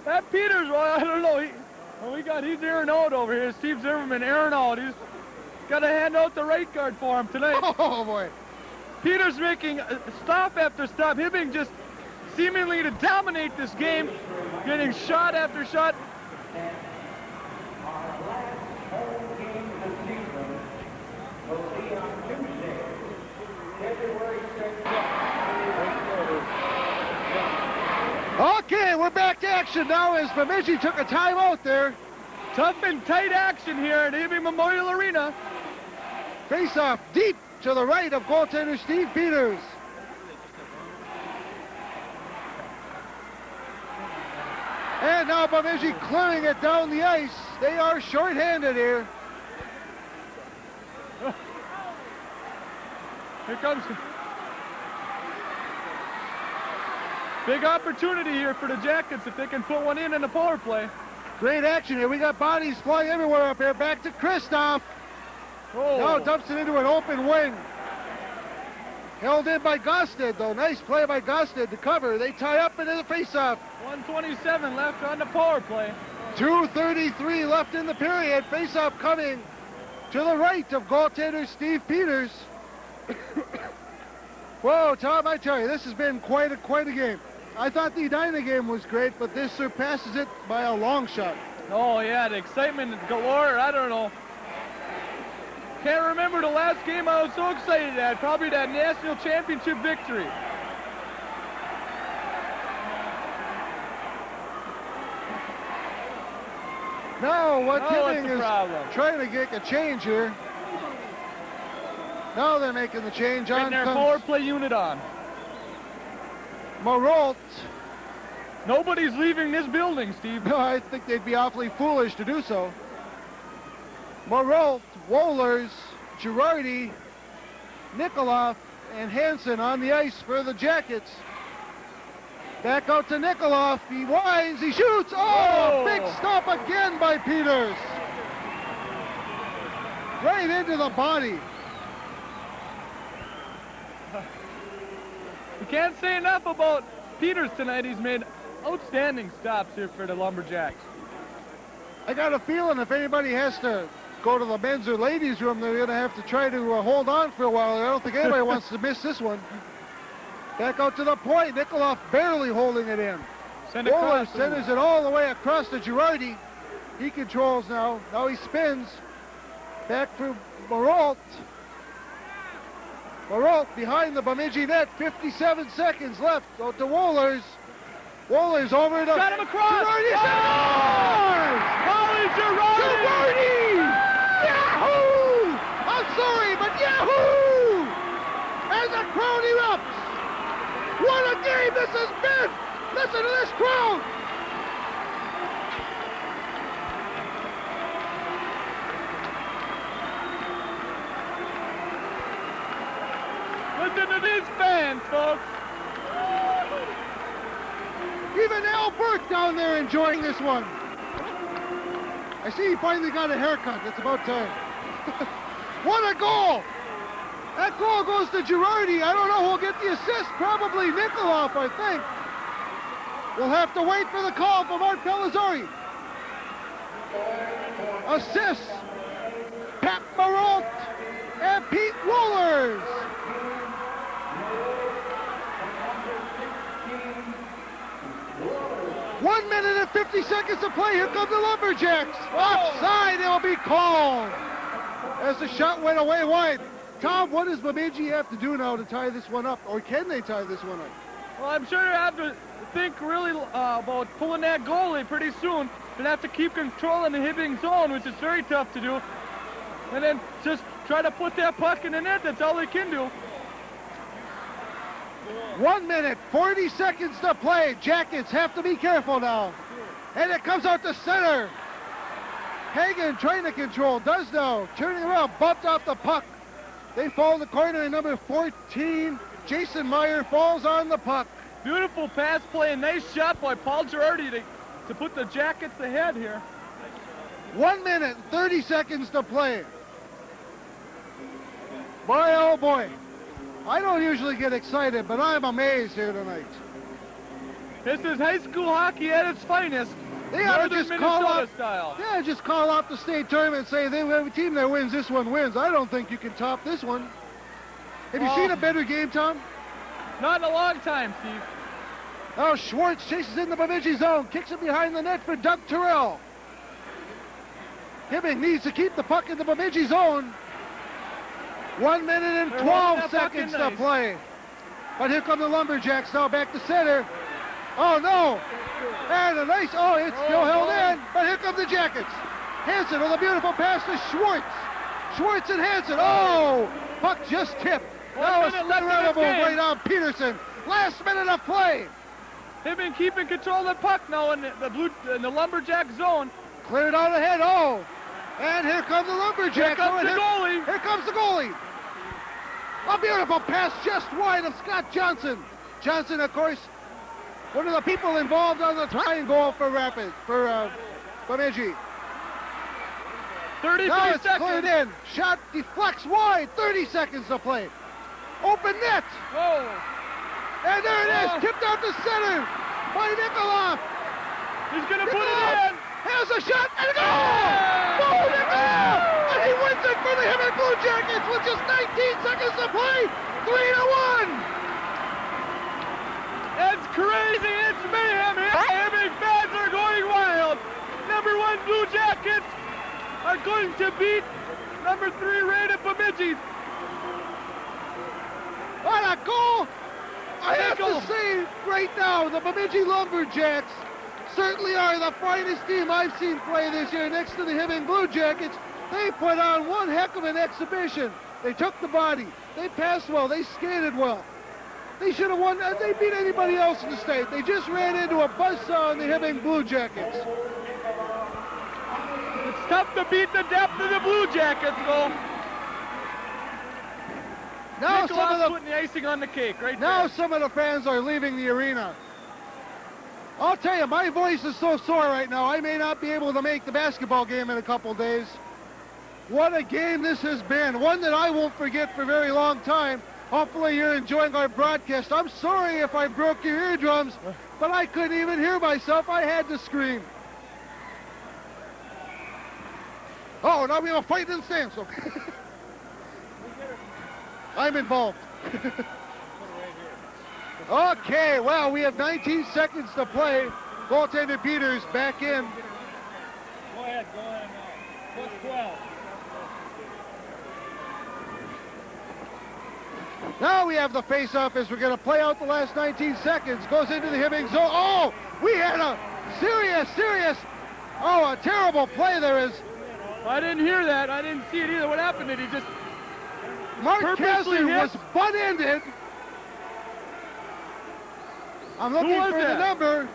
That Peters, well, I don't know. He's airing out over here. Steve Zimmerman airing out. He's got to hand out the right guard for him tonight. Oh, boy. Peters making stop after stop. Hibbing just seemingly to dominate this game, getting shot after shot. we're back to action now as Bemidji took a timeout there. Tough and tight action here at Hibbing Memorial Arena. Face-off deep to the right of goaltender Steve Peters. And now Bemidji clearing it down the ice. They are short-handed here. Here comes big opportunity here for the Jackets if they can put one in the power play. Great action here. We got bodies flying everywhere up here. Back to Kristoff. Oh. Now dumps it into an open wing. Held in by Gosted, though. Nice play by Gosted to cover. They tie up into the faceoff. 1:27 left on the power play. 2:33 left in the period. Faceoff coming to the right of goaltender Steve Peters. Whoa, Tom, I tell you, this has been quite a game. I thought the Edina game was great, but this surpasses it by a long shot. Oh, yeah, the excitement galore. I don't know. Can't remember the last game I was so excited at. Probably that national championship victory. Now what Hibbing is problem? trying to get a change here. Now they're making the change. Getting On their comes power play unit on. Marolt. Nobody's leaving this building, Steve. No, I think they'd be awfully foolish to do so. Marolt, Wohlers, Girardi, Nikoloff, and Hansen on the ice for the Jackets. Back out to Nikoloff. He winds, he shoots. Oh, big stop again by Peters. Right into the body. You can't say enough about Peters tonight. He's made outstanding stops here for the Lumberjacks. I got a feeling if anybody has to go to the men's or ladies' room, they're going to have to try to hold on for a while. I don't think anybody wants to miss this one. Back out to the point. Nikoloff barely holding it in. Wohlers centers it all the way across to Girardi. He controls now. Now he spins. Back for Marolt. Marolt behind the Bemidji net. 57 seconds left. Out to Wohlers. Wohlers over to... Got him across! Girardi! Holly Girardi! Yahoo! I'm sorry, but Yahoo! As the crowd erupts. What a game this has been! Listen to this crowd! Listen to these fans, folks! Even Al Burke down there enjoying this one. I see he finally got a haircut. It's about time. What a goal! That goal goes to Girardi. I don't know who'll get the assist. Probably Nikoloff, I think. We'll have to wait for the call from Art Pellizzari. Assists. Pat Marolt and Pete Wohlers. One minute and 50 seconds to play. Here come the Lumberjacks. Offside, it will be called as the shot went away wide. Tom, what does Bemidji have to do now to tie this one up? Or can they tie this one up? Well, I'm sure they have to think really about pulling that goalie pretty soon. They have to keep controlling the Hibbing zone, which is very tough to do. And then just try to put that puck in the net. That's all they can do. 1 minute, 40 seconds to play. Jackets have to be careful now. And it comes out to center. Hagen trying to control, does now. Turning around, bumped off the puck. They fall in the corner, and number 14, Jason Meyer, falls on the puck. Beautiful pass play, and nice shot by Paul Girardi to put the Jackets ahead here. 1 minute, 30 seconds to play. Boy, oh boy. I don't usually get excited, but I'm amazed here tonight. This is high school hockey at its finest. They ought to just call out, style. yeah, just call out the state tournament and say they have a team that wins, this one wins. I don't think you can top this one. Have you seen a better game, Tom? Not in a long time, Steve. Now Schwartz chases in the Bemidji zone, kicks it behind the net for Doug Terrell. Hibbing needs to keep the puck in the Bemidji zone. 1 minute and 12 seconds to play. But here come the Lumberjacks now back to center. Oh no! And a nice, it's still held in, but here come the Jackets. Hansen with a beautiful pass to Schwartz. Schwartz and Hansen. Oh, puck just tipped. Now a incredible right on Peterson. Last minute of play. They've been keeping control of the puck now in the Lumberjack zone. Cleared out ahead. And here comes the Lumberjacks. Here comes the goalie. Here comes the goalie. A beautiful pass just wide of Scott Johnson. Johnson, of course, one of the people involved on the tying goal for Bemidji. 33 now it's seconds. cleared in. Shot deflects wide. 30 seconds to play. Open net. Oh. And there it is. Tipped out to center by Nikoloff. He's going to put it in. Has a shot and a goal! Bo Nikoloff! And he wins it for the Hibbing Blue Jackets with just 19 seconds to play. 3-1. It's crazy. It's mayhem. Hibbing fans are going wild. Number 1 Blue Jackets are going to beat number 3 rated Bemidji. What a goal! I have to say right now, the Bemidji Lumberjacks certainly are the finest team I've seen play this year next to the Hibbing Blue Jackets. They put on one heck of an exhibition. They took the body. They passed well. They skated well. They should have won. They beat anybody else in the state. They just ran into a buzzsaw in the Hibbing Blue Jackets. It's tough to beat the depth of the Blue Jackets, though. Now putting the icing on the cake right now there. Some of the fans are leaving the arena. I'll tell you, my voice is so sore right now, I may not be able to make the basketball game in a couple days. What a game this has been. One that I won't forget for a very long time. Hopefully you're enjoying our broadcast. I'm sorry if I broke your eardrums, but I couldn't even hear myself. I had to scream. Oh, now we have a fight in the stands. Okay. I'm involved. Okay, well, we have 19 seconds to play. Goaltender Peters back in. Go ahead now. What's 12? Now we have the face-off as we're going to play out the last 19 seconds. Goes into the Hibbing zone. Oh, we had a a terrible play there is. I didn't hear that. I didn't see it either. What happened? Did he just Mark Kessler was butt-ended. I'm looking for the number.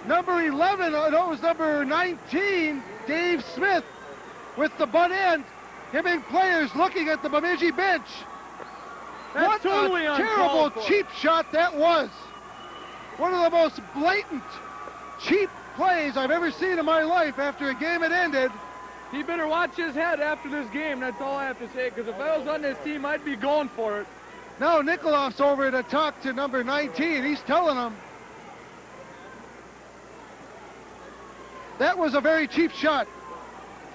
Number 11, no, it was number 19, Dave Smith, with the butt end. Hibbing players looking at the Bemidji bench. That's what totally a terrible, cheap shot that was. One of the most blatant, cheap plays I've ever seen in my life after a game had ended. He better watch his head after this game, that's all I have to say, because if I was on this team, I'd be going for it. Now Nikoloff's over to talk to number 19. He's telling him that was a very cheap shot.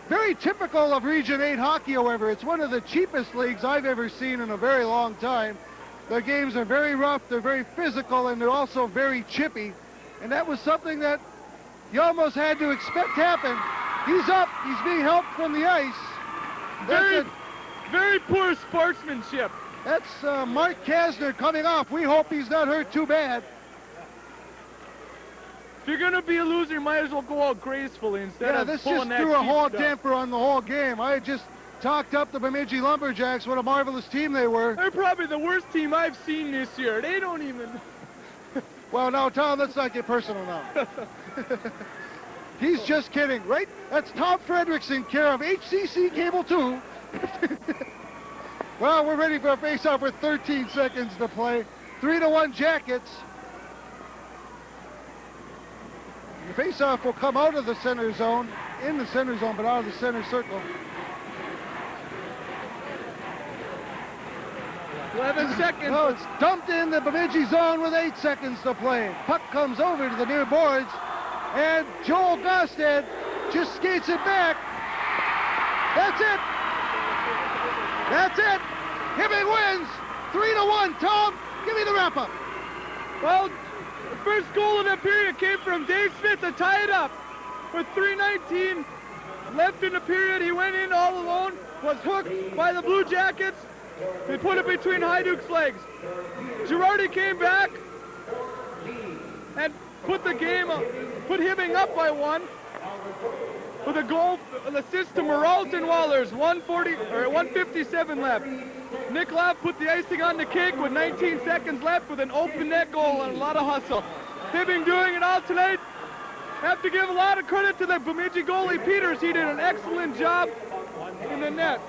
Very typical of Region 8 hockey, however. It's one of the cheapest leagues I've ever seen in a very long time. Their games are very rough, they're very physical, and they're also very chippy. And that was something that you almost had to expect happen. He's up. He's being helped from the ice. Very poor sportsmanship. That's Mark Kasner coming off. We hope he's not hurt too bad. If you're going to be a loser, you might as well go out gracefully instead of pulling that this just threw a whole stuff. damper on the whole game. I just talked up the Bemidji Lumberjacks. What a marvelous team they were. They're probably the worst team I've seen this year. They don't even... Well, now, Tom, let's not get personal now. He's just kidding, right? That's Tom Frederickson, care of HCC Cable 2. Well, we're ready for a face-off with 13 seconds to play. 3-1 Jackets. The face-off will come out of the center zone, in the center zone, but out of the center circle. 11 seconds. No, it's dumped in the Bemidji zone with 8 seconds to play. Puck comes over to the near boards, and Joel Gosted just skates it back. That's it. That's it. Hibbing wins 3-1. Tom, give me the wrap-up. Well, the first goal of the period came from Dave Smith to tie it up. With 3:19 left in the period, he went in all alone, was hooked by the Blue Jackets. They put it between Haiduke's legs. Girardi came back, and put Hibbing up by 1 with a goal, an assist to Maralton Wallers, 157 left. Nick Lapp put the icing on the cake with 19 seconds left with an open net goal and a lot of hustle. Hibbing doing it all tonight. Have to give a lot of credit to the Bemidji goalie Peters. He did an excellent job in the net.